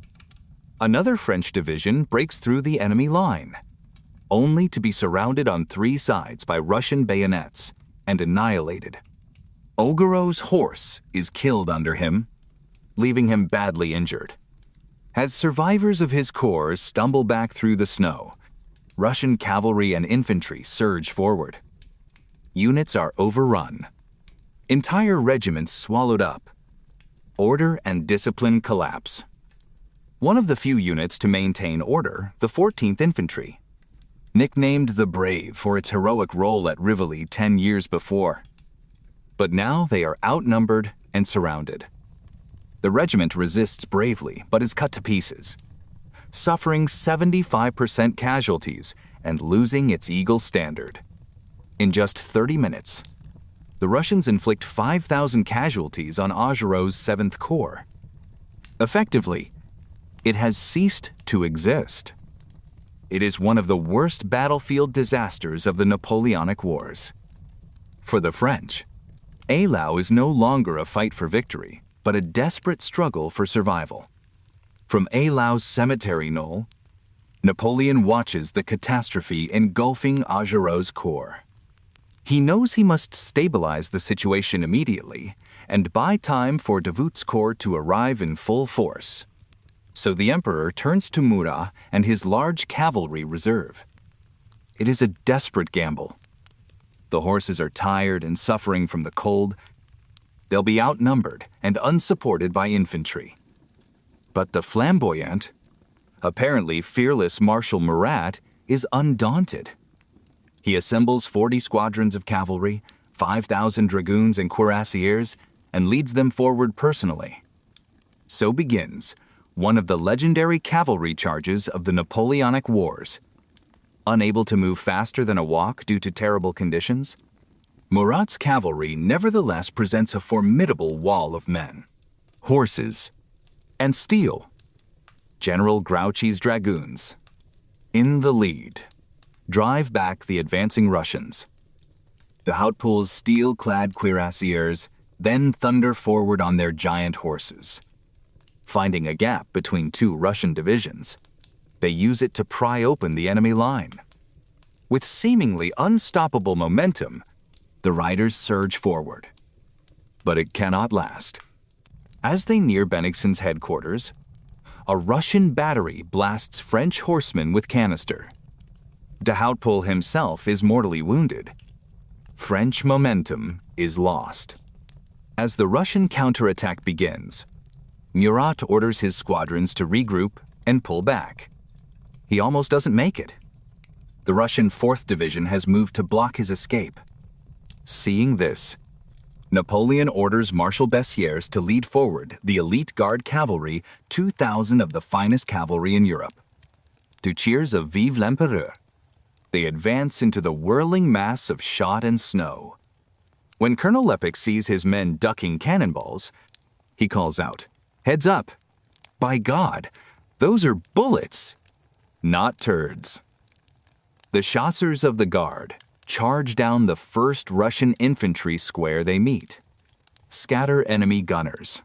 Another French division breaks through the enemy line, only to be surrounded on 3 sides by Russian bayonets and annihilated. Augereau's horse is killed under him, leaving him badly injured. As survivors of his corps stumble back through the snow, Russian cavalry and infantry surge forward. Units are overrun. Entire regiments swallowed up. Order and discipline collapse. One of the few units to maintain order, the 14th Infantry, nicknamed the Brave for its heroic role at Rivoli 10 years before. But now they are outnumbered and surrounded. The regiment resists bravely, but is cut to pieces, suffering 75% casualties and losing its Eagle standard. In just 30 minutes, the Russians inflict 5,000 casualties on Augereau's 7th Corps. Effectively, it has ceased to exist. It is one of the worst battlefield disasters of the Napoleonic Wars. For the French, Eylau is no longer a fight for victory, but a desperate struggle for survival. From Eylau's cemetery knoll, Napoleon watches the catastrophe engulfing Augereau's corps. He knows he must stabilize the situation immediately and buy time for Davout's corps to arrive in full force. So the emperor turns to Murat and his large cavalry reserve. It is a desperate gamble. The horses are tired and suffering from the cold. They'll be outnumbered and unsupported by infantry. But the flamboyant, apparently fearless Marshal Murat is undaunted. He assembles 40 squadrons of cavalry, 5,000 dragoons and cuirassiers, and leads them forward personally. So begins one of the legendary cavalry charges of the Napoleonic Wars. Unable to move faster than a walk due to terrible conditions, Murat's cavalry nevertheless presents a formidable wall of men, horses, and steel. General Grouchy's dragoons, in the lead, drive back the advancing Russians. De Hautpoul's steel-clad cuirassiers then thunder forward on their giant horses. Finding a gap between 2 Russian divisions, they use it to pry open the enemy line. With seemingly unstoppable momentum, the riders surge forward. But it cannot last. As they near Bennigsen's headquarters, a Russian battery blasts French horsemen with canister. De Hautpoul himself is mortally wounded. French momentum is lost. As the Russian counterattack begins, Murat orders his squadrons to regroup and pull back. He almost doesn't make it. The Russian 4th Division has moved to block his escape. Seeing this, Napoleon orders Marshal Bessières to lead forward the elite Guard cavalry, 2,000 of the finest cavalry in Europe. To cheers of Vive l'Empereur, they advance into the whirling mass of shot and snow. When Colonel Leipzig sees his men ducking cannonballs, he calls out, "Heads up! By God, those are bullets, not turds." The chasseurs of the Guard charge down the first Russian infantry square they meet, scatter enemy gunners,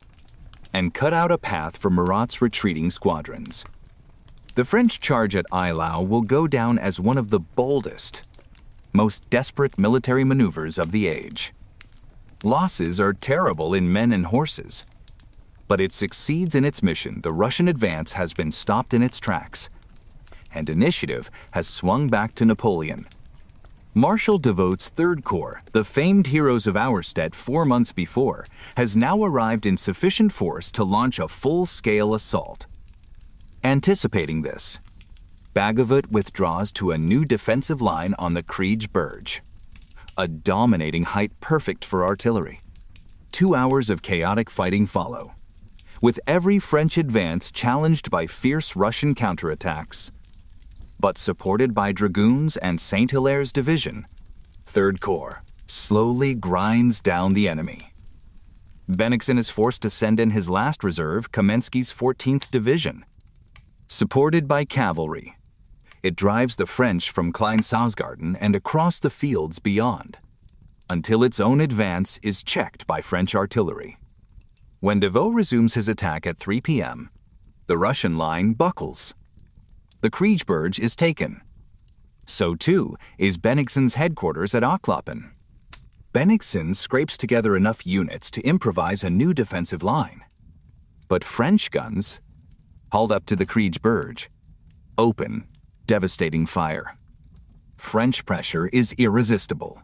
and cut out a path for Murat's retreating squadrons. The French charge at Eylau will go down as one of the boldest, most desperate military maneuvers of the age. Losses are terrible in men and horses, but it succeeds in its mission. The Russian advance has been stopped in its tracks, and initiative has swung back to Napoleon. Marshal Davout's 3rd Corps, the famed heroes of Austerlitz 4 months before, has now arrived in sufficient force to launch a full-scale assault. Anticipating this, Bagavout withdraws to a new defensive line on the Kriege Berge, a dominating height perfect for artillery. 2 hours of chaotic fighting follow, with every French advance challenged by fierce Russian counterattacks. But supported by dragoons and Saint-Hilaire's division, 3rd Corps slowly grinds down the enemy. Bennigsen is forced to send in his last reserve, Kamensky's 14th Division. Supported by cavalry, it drives the French from Klein-Sausgarten and across the fields beyond, until its own advance is checked by French artillery. When Davout resumes his attack at 3 p.m., the Russian line buckles. The Kriege Berge is taken. So too is Bennigsen's headquarters at Ochlappen. Bennigsen scrapes together enough units to improvise a new defensive line. But French guns, hauled up to the Kriege Berge, open devastating fire. French pressure is irresistible.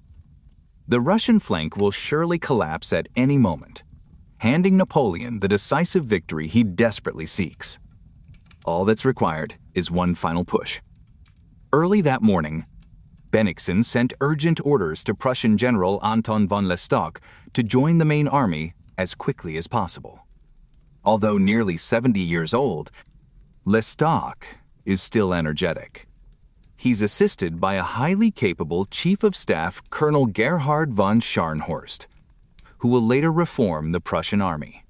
The Russian flank will surely collapse at any moment, handing Napoleon the decisive victory he desperately seeks. All that's required is one final push. Early that morning, Bennigsen sent urgent orders to Prussian General Anton von Lestock to join the main army as quickly as possible. Although nearly 70 years old, Lestock is still energetic. He's assisted by a highly capable Chief of Staff, Colonel Gerhard von Scharnhorst, who will later reform the Prussian army.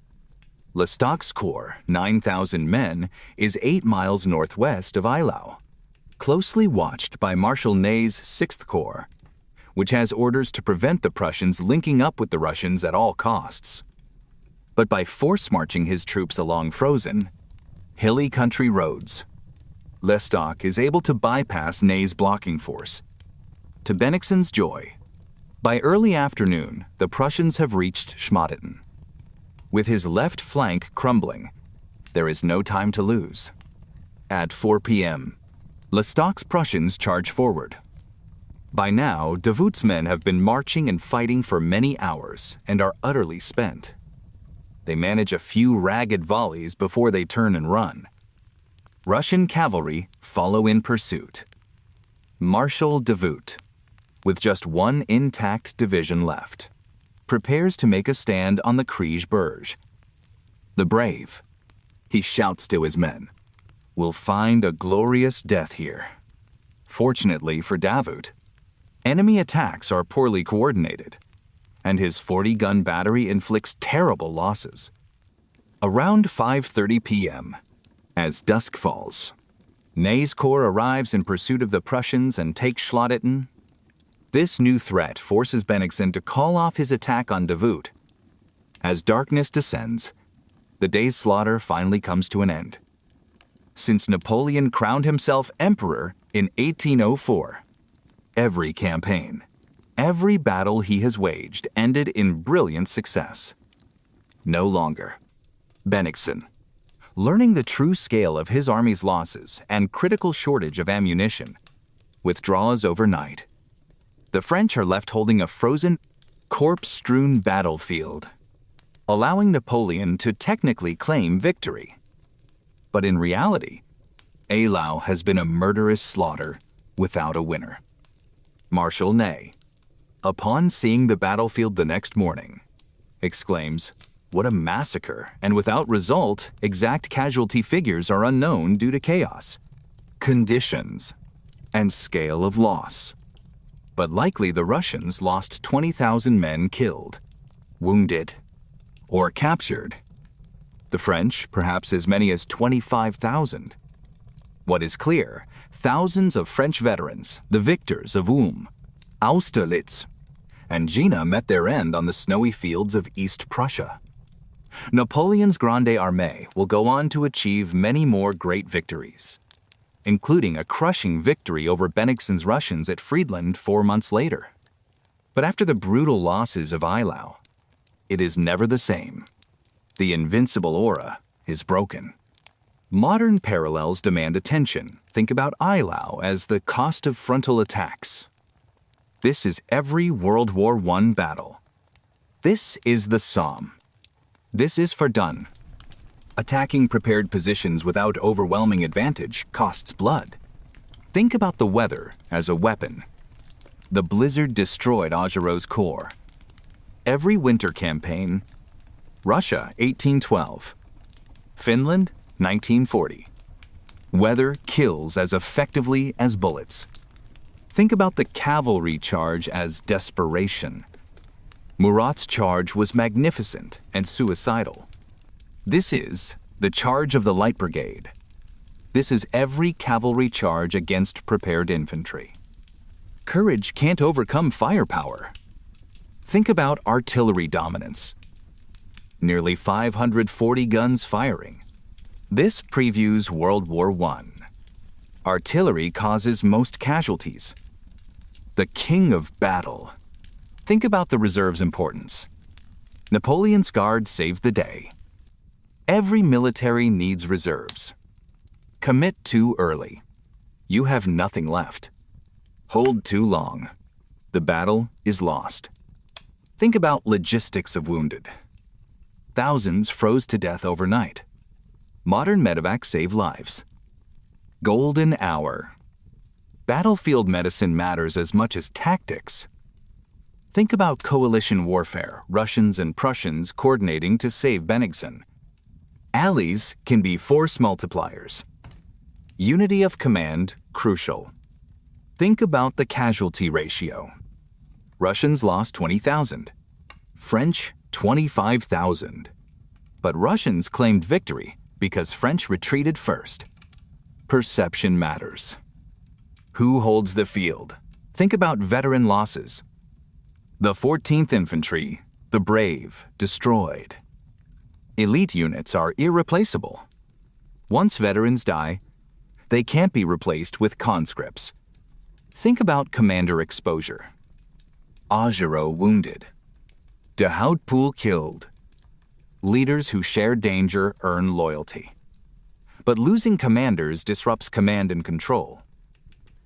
Lestock's corps, 9,000 men, is 8 miles northwest of Eylau, closely watched by Marshal Ney's 6th Corps, which has orders to prevent the Prussians linking up with the Russians at all costs. But by force-marching his troops along frozen, hilly country roads, Lestock is able to bypass Ney's blocking force. To Bennigsen's joy, by early afternoon, the Prussians have reached Schmaditten. With his left flank crumbling, there is no time to lose. At 4 p.m., Lestock's Prussians charge forward. By now, Davout's men have been marching and fighting for many hours and are utterly spent. They manage a few ragged volleys before they turn and run. Russian cavalry follow in pursuit. Marshal Davout, with just one intact division left, prepares to make a stand on the Kriege Berge. The brave, he shouts to his men, will find a glorious death here. Fortunately for Davout, enemy attacks are poorly coordinated, and his 40-gun battery inflicts terrible losses. Around 5:30 p.m., as dusk falls, Ney's corps arrives in pursuit of the Prussians and takes Schladitten. This new threat forces Bennigsen to call off his attack on Davout. As darkness descends, the day's slaughter finally comes to an end. Since Napoleon crowned himself emperor in 1804, every campaign, every battle he has waged ended in brilliant success. No longer. Bennigsen, learning the true scale of his army's losses and critical shortage of ammunition, withdraws overnight. The French are left holding a frozen, corpse-strewn battlefield, allowing Napoleon to technically claim victory. But in reality, Eylau has been a murderous slaughter without a winner. Marshal Ney, upon seeing the battlefield the next morning, exclaims, "What a massacre, and without result, exact casualty figures are unknown due to chaos, conditions, and scale of loss." But likely the Russians lost 20,000 men killed, wounded, or captured. The French, perhaps as many as 25,000. What is clear, thousands of French veterans, the victors of Ulm, Austerlitz, and Jena met their end on the snowy fields of East Prussia. Napoleon's Grande Armée will go on to achieve many more great victories, including a crushing victory over Bennigsen's Russians at Friedland 4 months later. But after the brutal losses of Eylau, it is never the same. The invincible aura is broken. Modern parallels demand attention. Think about Eylau as the cost of frontal attacks. This is every World War I battle. This is the Somme. This is Verdun. Attacking prepared positions without overwhelming advantage costs blood. Think about the weather as a weapon. The blizzard destroyed Augereau's corps. Every winter campaign, Russia 1812, Finland 1940. Weather kills as effectively as bullets. Think about the cavalry charge as desperation. Murat's charge was magnificent and suicidal. This is the charge of the Light Brigade. This is every cavalry charge against prepared infantry. Courage can't overcome firepower. Think about artillery dominance. Nearly 540 guns firing. This previews World War I. Artillery causes most casualties. The king of battle. Think about the reserve's importance. Napoleon's Guard saved the day. Every military needs reserves. Commit too early. You have nothing left. Hold too long. The battle is lost. Think about logistics of wounded. Thousands froze to death overnight. Modern medevacs save lives. Golden hour. Battlefield medicine matters as much as tactics. Think about coalition warfare, Russians and Prussians coordinating to save Bennigsen. Allies can be force multipliers. Unity of command, crucial. Think about the casualty ratio. Russians lost 20,000. French, 25,000. But Russians claimed victory because French retreated first. Perception matters. Who holds the field? Think about veteran losses. The 14th Infantry, the brave, destroyed. Elite units are irreplaceable. Once veterans die, they can't be replaced with conscripts. Think about commander exposure. Augereau wounded. De Hautpoul killed. Leaders who share danger earn loyalty. But losing commanders disrupts command and control.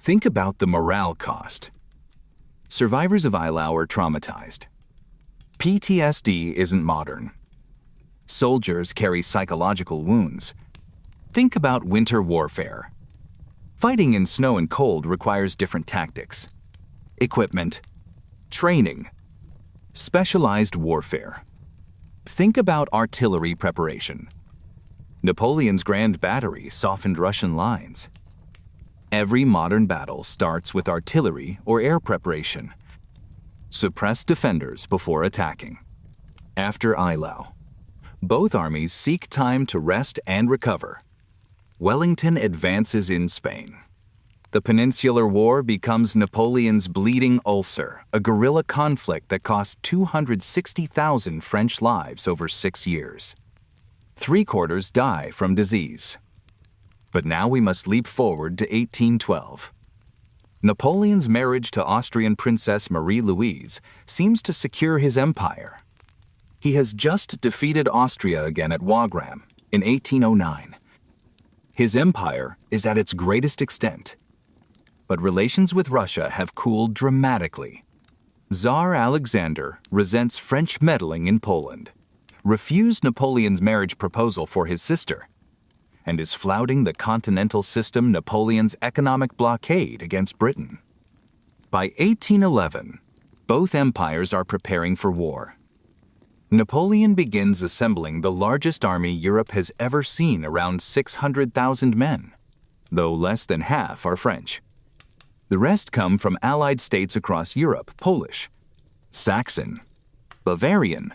Think about the morale cost. Survivors of Eylau are traumatized. PTSD isn't modern. Soldiers carry psychological wounds. Think about winter warfare. Fighting in snow and cold requires different tactics. Equipment. Training. Specialized warfare. Think about artillery preparation. Napoleon's Grand Battery softened Russian lines. Every modern battle starts with artillery or air preparation. Suppress defenders before attacking. After Eylau, both armies seek time to rest and recover. Wellington advances in Spain. The Peninsular War becomes Napoleon's bleeding ulcer, a guerrilla conflict that cost 260,000 French lives over 6 years. 3/4 die from disease. But now we must leap forward to 1812. Napoleon's marriage to Austrian Princess Marie-Louise seems to secure his empire. He has just defeated Austria again at Wagram in 1809. His empire is at its greatest extent. But relations with Russia have cooled dramatically. Tsar Alexander resents French meddling in Poland, refused Napoleon's marriage proposal for his sister, and is flouting the continental system Napoleon's economic blockade against Britain. By 1811, both empires are preparing for war. Napoleon begins assembling the largest army Europe has ever seen, around 600,000 men, though less than half are French. The rest come from allied states across Europe: Polish, Saxon, Bavarian,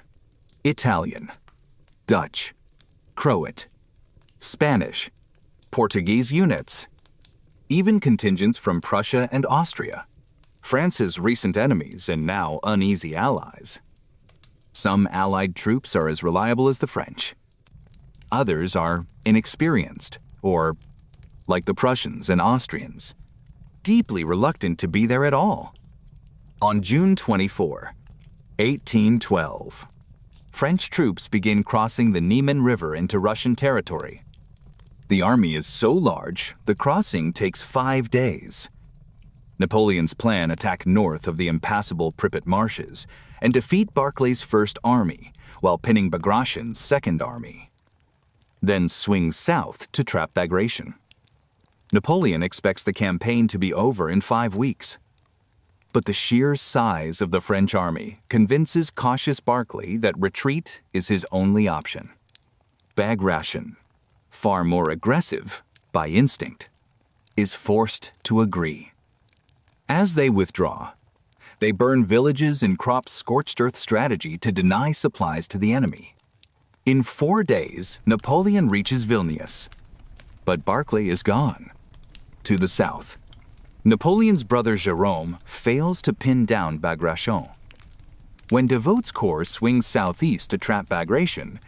Italian, Dutch, Croat, Spanish, Portuguese units, even contingents from Prussia and Austria, France's recent enemies and now uneasy allies. Some allied troops are as reliable as the French. Others are inexperienced, or, like the Prussians and Austrians, deeply reluctant to be there at all. On June 24, 1812, French troops begin crossing the Niemen River into Russian territory. The army is so large, the crossing takes 5 days. Napoleon's plan: attack north of the impassable Pripyat marshes and defeat Barclay's First Army while pinning Bagration's Second Army. Then swing south to trap Bagration. Napoleon expects the campaign to be over in 5 weeks. But the sheer size of the French army convinces cautious Barclay that retreat is his only option. Bagration, far more aggressive by instinct, is forced to agree. As they withdraw, they burn villages and crop scorched earth strategy to deny supplies to the enemy. In 4 days, Napoleon reaches Vilnius, but Barclay is gone. To the south, Napoleon's brother Jérôme fails to pin down Bagration. When Devote's corps swings southeast to trap Bagration,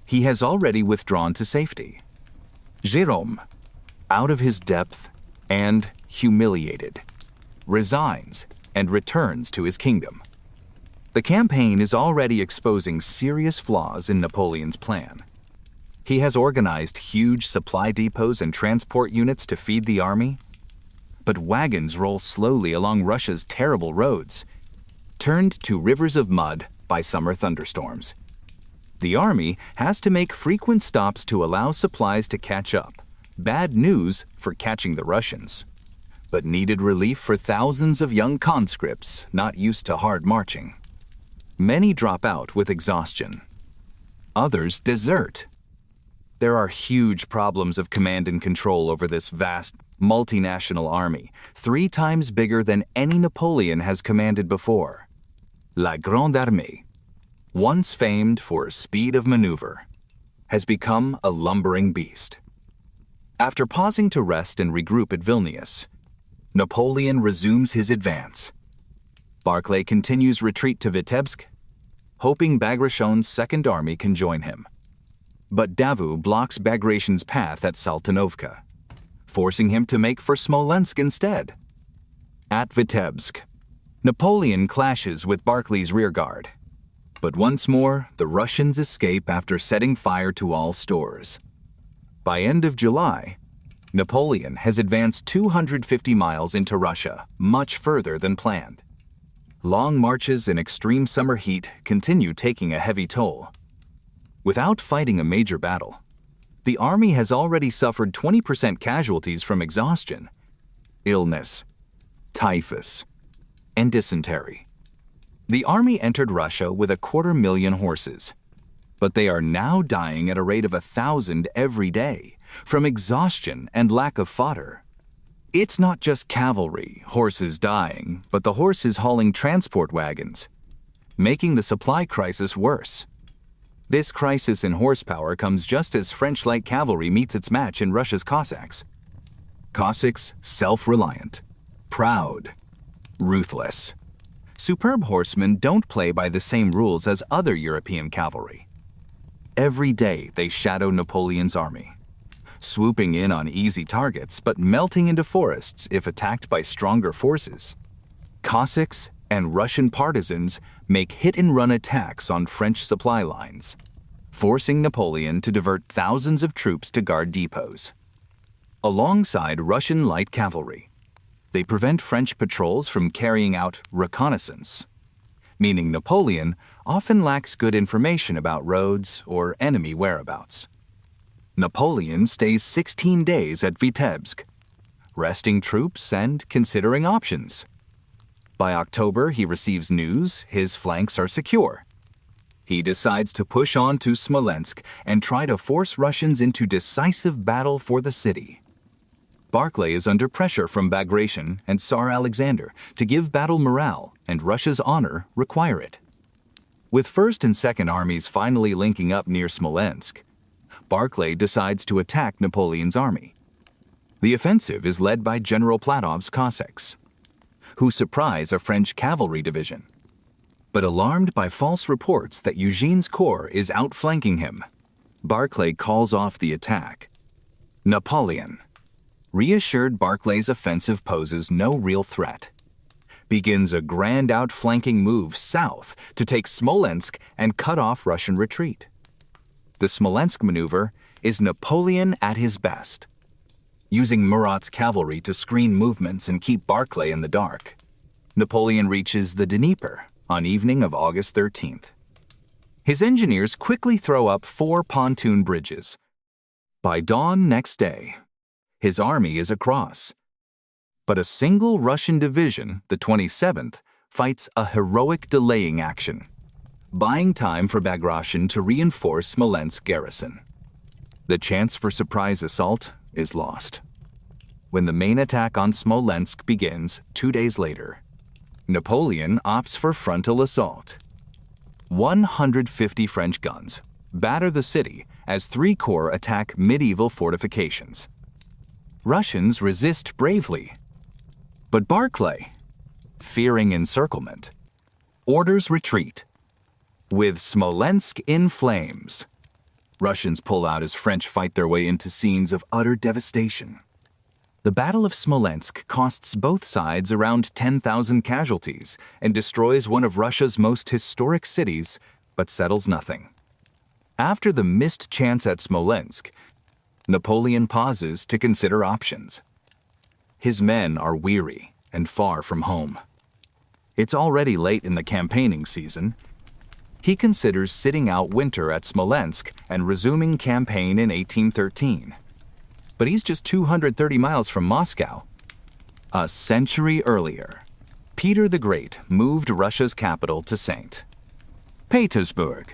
he has already withdrawn to safety. Jérôme, out of his depth and humiliated, resigns and returns to his kingdom. The campaign is already exposing serious flaws in Napoleon's plan. He has organized huge supply depots and transport units to feed the army, but wagons roll slowly along Russia's terrible roads, turned to rivers of mud by summer thunderstorms. The army has to make frequent stops to allow supplies to catch up. Bad news for catching the Russians, but needed relief for thousands of young conscripts not used to hard marching. Many drop out with exhaustion. Others desert. There are huge problems of command and control over this vast, multinational army, 3 times bigger than any Napoleon has commanded before. La Grande Armée, once famed for speed of maneuver, has become a lumbering beast. After pausing to rest and regroup at Vilnius, Napoleon resumes his advance. Barclay continues retreat to Vitebsk, hoping Bagration's Second Army can join him. But Davout blocks Bagration's path at Saltanovka, forcing him to make for Smolensk instead. At Vitebsk, Napoleon clashes with Barclay's rearguard. But once more, the Russians escape after setting fire to all stores. By end of July, Napoleon has advanced 250 miles into Russia, much further than planned. Long marches in extreme summer heat continue taking a heavy toll. Without fighting a major battle, the army has already suffered 20% casualties from exhaustion, illness, typhus, and dysentery. The army entered Russia with 250,000 horses, but they are now dying at a rate of 1,000 every day from exhaustion and lack of fodder. It's not just cavalry, horses dying, but the horses hauling transport wagons, making the supply crisis worse. This crisis in horsepower comes just as French light cavalry meets its match in Russia's Cossacks. Cossacks, self-reliant, proud, ruthless. Superb horsemen don't play by the same rules as other European cavalry. Every day they shadow Napoleon's army, swooping in on easy targets but melting into forests if attacked by stronger forces. Cossacks and Russian partisans make hit-and-run attacks on French supply lines, forcing Napoleon to divert thousands of troops to guard depots. Alongside Russian light cavalry, they prevent French patrols from carrying out reconnaissance, meaning Napoleon often lacks good information about roads or enemy whereabouts. Napoleon stays 16 days at Vitebsk, resting troops and considering options. By October, he receives news his flanks are secure. He decides to push on to Smolensk and try to force Russians into decisive battle for the city. Barclay is under pressure from Bagration and Tsar Alexander to give battle morale, and Russia's honor require it. With 1st and 2nd armies finally linking up near Smolensk, Barclay decides to attack Napoleon's army. The offensive is led by General Platov's Cossacks, who surprise a French cavalry division. But alarmed by false reports that Eugene's corps is outflanking him, Barclay calls off the attack. Napoleon, reassured Barclay's offensive poses no real threat, begins a grand outflanking move south to take Smolensk and cut off Russian retreat. The Smolensk maneuver is Napoleon at his best, using Murat's cavalry to screen movements and keep Barclay in the dark. Napoleon reaches the Dnieper on evening of August 13th. His engineers quickly throw up 4 pontoon bridges. By dawn next day, his army is across. But a single Russian division, the 27th, fights a heroic delaying action, buying time for Bagration to reinforce Smolensk garrison. The chance for surprise assault is lost. When the main attack on Smolensk begins 2 days later, Napoleon opts for frontal assault. 150 French guns batter the city as 3 corps attack medieval fortifications. Russians resist bravely, but Barclay, fearing encirclement, orders retreat. With Smolensk in flames, Russians pull out as French fight their way into scenes of utter devastation. The Battle of Smolensk costs both sides around 10,000 casualties and destroys one of Russia's most historic cities, but settles nothing. After the missed chance at Smolensk, Napoleon pauses to consider options. His men are weary and far from home. It's already late in the campaigning season. He considers sitting out winter at Smolensk and resuming campaign in 1813. But he's just 230 miles from Moscow. A century earlier, Peter the Great moved Russia's capital to St. Petersburg.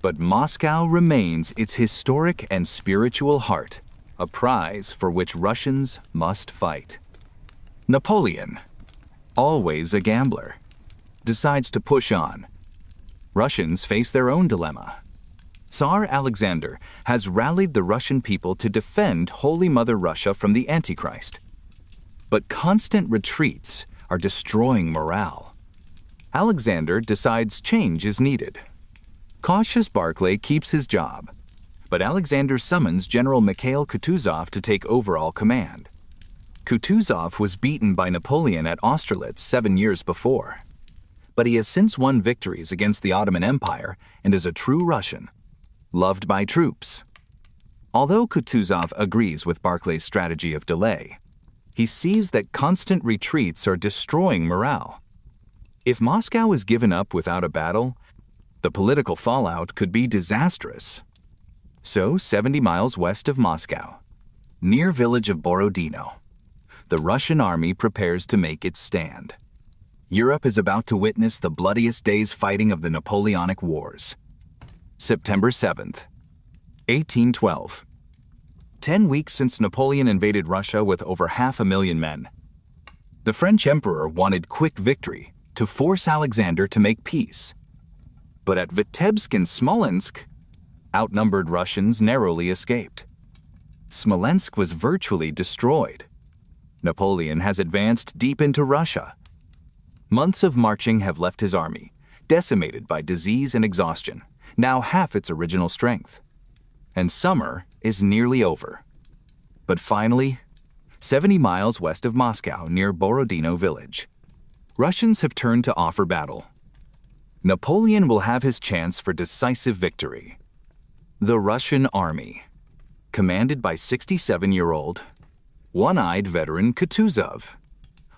But Moscow remains its historic and spiritual heart, a prize for which Russians must fight. Napoleon, always a gambler, decides to push on. Russians face their own dilemma. Tsar Alexander has rallied the Russian people to defend Holy Mother Russia from the Antichrist. But constant retreats are destroying morale. Alexander decides change is needed. Cautious Barclay keeps his job, but Alexander summons General Mikhail Kutuzov to take overall command. Kutuzov was beaten by Napoleon at Austerlitz 7 years before, but he has since won victories against the Ottoman Empire and is a true Russian, loved by troops. Although Kutuzov agrees with Barclay's strategy of delay, he sees that constant retreats are destroying morale. If Moscow is given up without a battle, the political fallout could be disastrous. So, 70 miles west of Moscow, near village of Borodino, the Russian army prepares to make its stand. Europe is about to witness the bloodiest day's fighting of the Napoleonic Wars. September 7th, 1812. 10 weeks since Napoleon invaded Russia with over 500,000 men. The French emperor wanted quick victory to force Alexander to make peace. But at Vitebsk and Smolensk, outnumbered Russians narrowly escaped. Smolensk was virtually destroyed. Napoleon has advanced deep into Russia. Months of marching have left his army, decimated by disease and exhaustion, now half its original strength. And summer is nearly over. But finally, 70 miles west of Moscow near Borodino village, Russians have turned to offer battle. Napoleon will have his chance for decisive victory. The Russian army, commanded by 67-year-old, one-eyed veteran Kutuzov,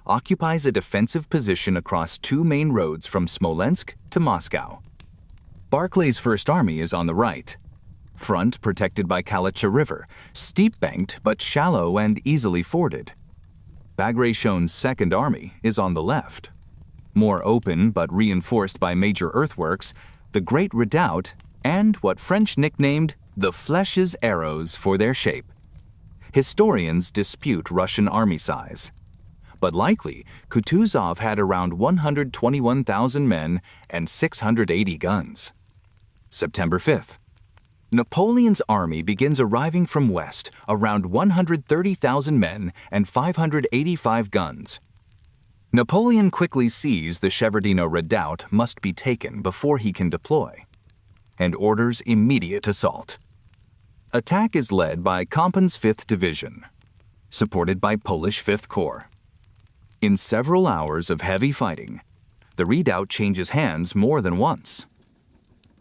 occupies a defensive position across 2 main roads from Smolensk to Moscow. Barclay's First Army is on the right, front protected by Kalicha River, steep-banked but shallow and easily forded. Bagratión's Second Army is on the left. More open but reinforced by major earthworks, the Great Redoubt and what French nicknamed the Flèches arrows for their shape. Historians dispute Russian army size, but likely Kutuzov had around 121,000 men and 680 guns. September 5th. Napoleon's army begins arriving from west, around 130,000 men and 585 guns. Napoleon quickly sees the Shevardino Redoubt must be taken before he can deploy, and orders immediate assault. Attack is led by Kompan's 5th Division, supported by Polish 5th Corps. In several hours of heavy fighting, the redoubt changes hands more than once.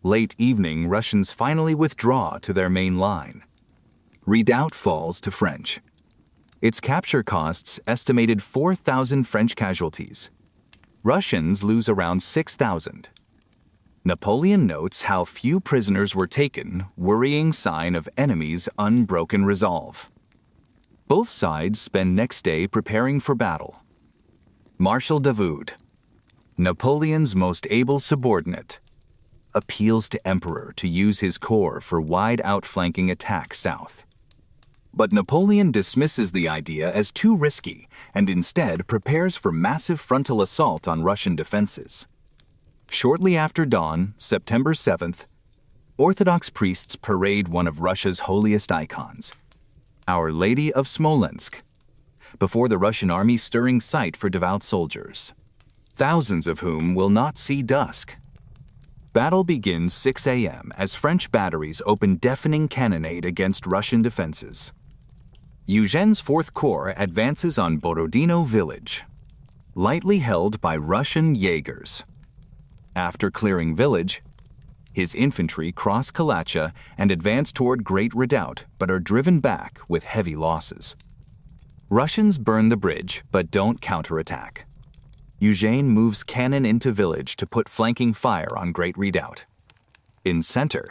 Late evening, Russians finally withdraw to their main line. Redoubt falls to French. Its capture costs estimated 4,000 French casualties. Russians lose around 6,000. Napoleon notes how few prisoners were taken, worrying sign of enemies' unbroken resolve. Both sides spend next day preparing for battle. Marshal Davout, Napoleon's most able subordinate, appeals to Emperor to use his corps for wide outflanking attack south. But Napoleon dismisses the idea as too risky and instead prepares for massive frontal assault on Russian defenses. Shortly after dawn, September 7th, Orthodox priests parade one of Russia's holiest icons, Our Lady of Smolensk, before the Russian army's stirring sight for devout soldiers, thousands of whom will not see dusk. Battle begins 6 a.m. as French batteries open deafening cannonade against Russian defenses. Eugene's 4th Corps advances on Borodino village, lightly held by Russian Jaegers. After clearing village, his infantry cross Kalacha and advance toward Great Redoubt, but are driven back with heavy losses. Russians burn the bridge, but don't counterattack. Eugene moves cannon into village to put flanking fire on Great Redoubt. In center,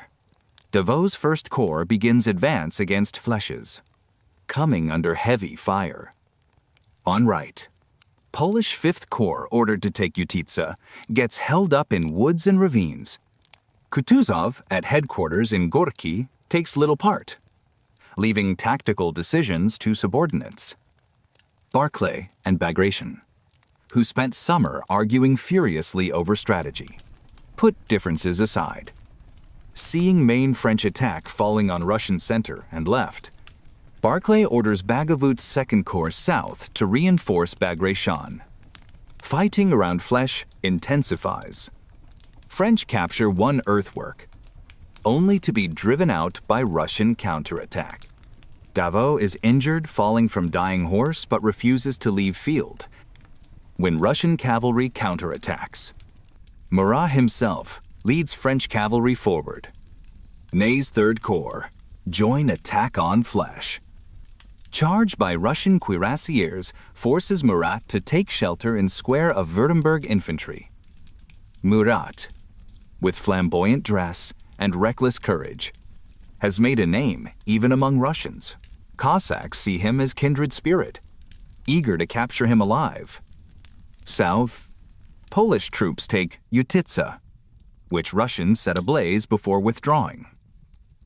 Davout's 1st Corps begins advance against Flèches, coming under heavy fire. On right, Polish 5th Corps, ordered to take Utitsa, gets held up in woods and ravines. Kutuzov, at headquarters in Gorki, takes little part, leaving tactical decisions to subordinates. Barclay and Bagration, who spent summer arguing furiously over strategy, put differences aside. Seeing main French attack falling on Russian center and left, Barclay orders Bagavout's 2nd Corps south to reinforce Bagration. Fighting around Flèche intensifies. French capture one earthwork, only to be driven out by Russian counterattack. Davout is injured falling from dying horse but refuses to leave field when Russian cavalry counterattacks. Murat himself leads French cavalry forward. Ney's 3rd Corps join attack on Flèche. Charge by Russian cuirassiers forces Murat to take shelter in square of Württemberg infantry. Murat, with flamboyant dress and reckless courage, has made a name even among Russians. Cossacks see him as kindred spirit, eager to capture him alive. South, Polish troops take Utitsa, which Russians set ablaze before withdrawing.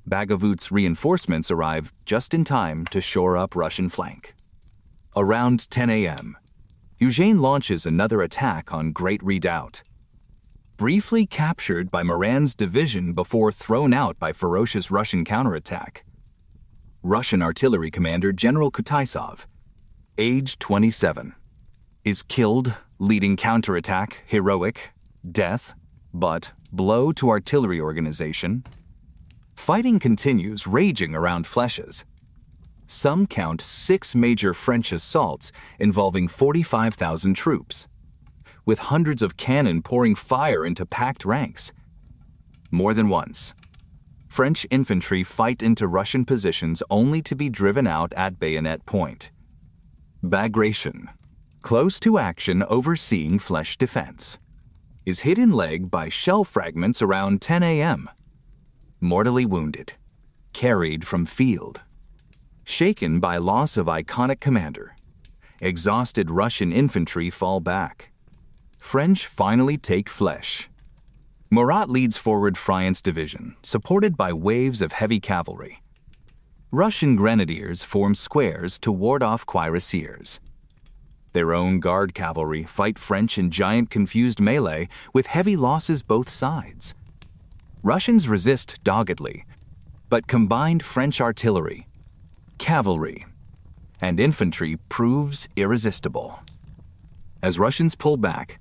Bagavout's reinforcements arrive just in time to shore up Russian flank. Around 10 a.m., Eugene launches another attack on Great Redoubt. Briefly captured by Moran's division before thrown out by ferocious Russian counterattack, Russian artillery commander General Kutaisov, age 27, is killed leading counterattack, heroic, death, but blow to artillery organization. Fighting continues raging around Flèches. Some count 6 major French assaults involving 45,000 troops, with hundreds of cannon pouring fire into packed ranks. More than once, French infantry fight into Russian positions only to be driven out at bayonet point. Bagration, close to action overseeing Flèche defense, is hit in leg by shell fragments around 10 a.m. Mortally wounded, carried from field. Shaken by loss of iconic commander, exhausted Russian infantry fall back. French finally take flesh. Murat leads forward Friant's division, supported by waves of heavy cavalry. Russian grenadiers form squares to ward off cuirassiers. Their own guard cavalry fight French in giant confused melee with heavy losses both sides. Russians resist doggedly, but combined French artillery, cavalry, and infantry proves irresistible. As Russians pull back,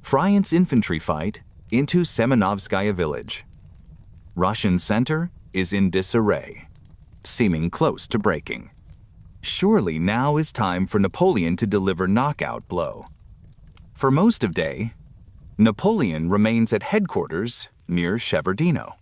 Friant's infantry fight into Semenovskaya village. Russian center is in disarray, seeming close to breaking. Surely now is time for Napoleon to deliver knockout blow. For most of day, Napoleon remains at headquarters near Shevardino.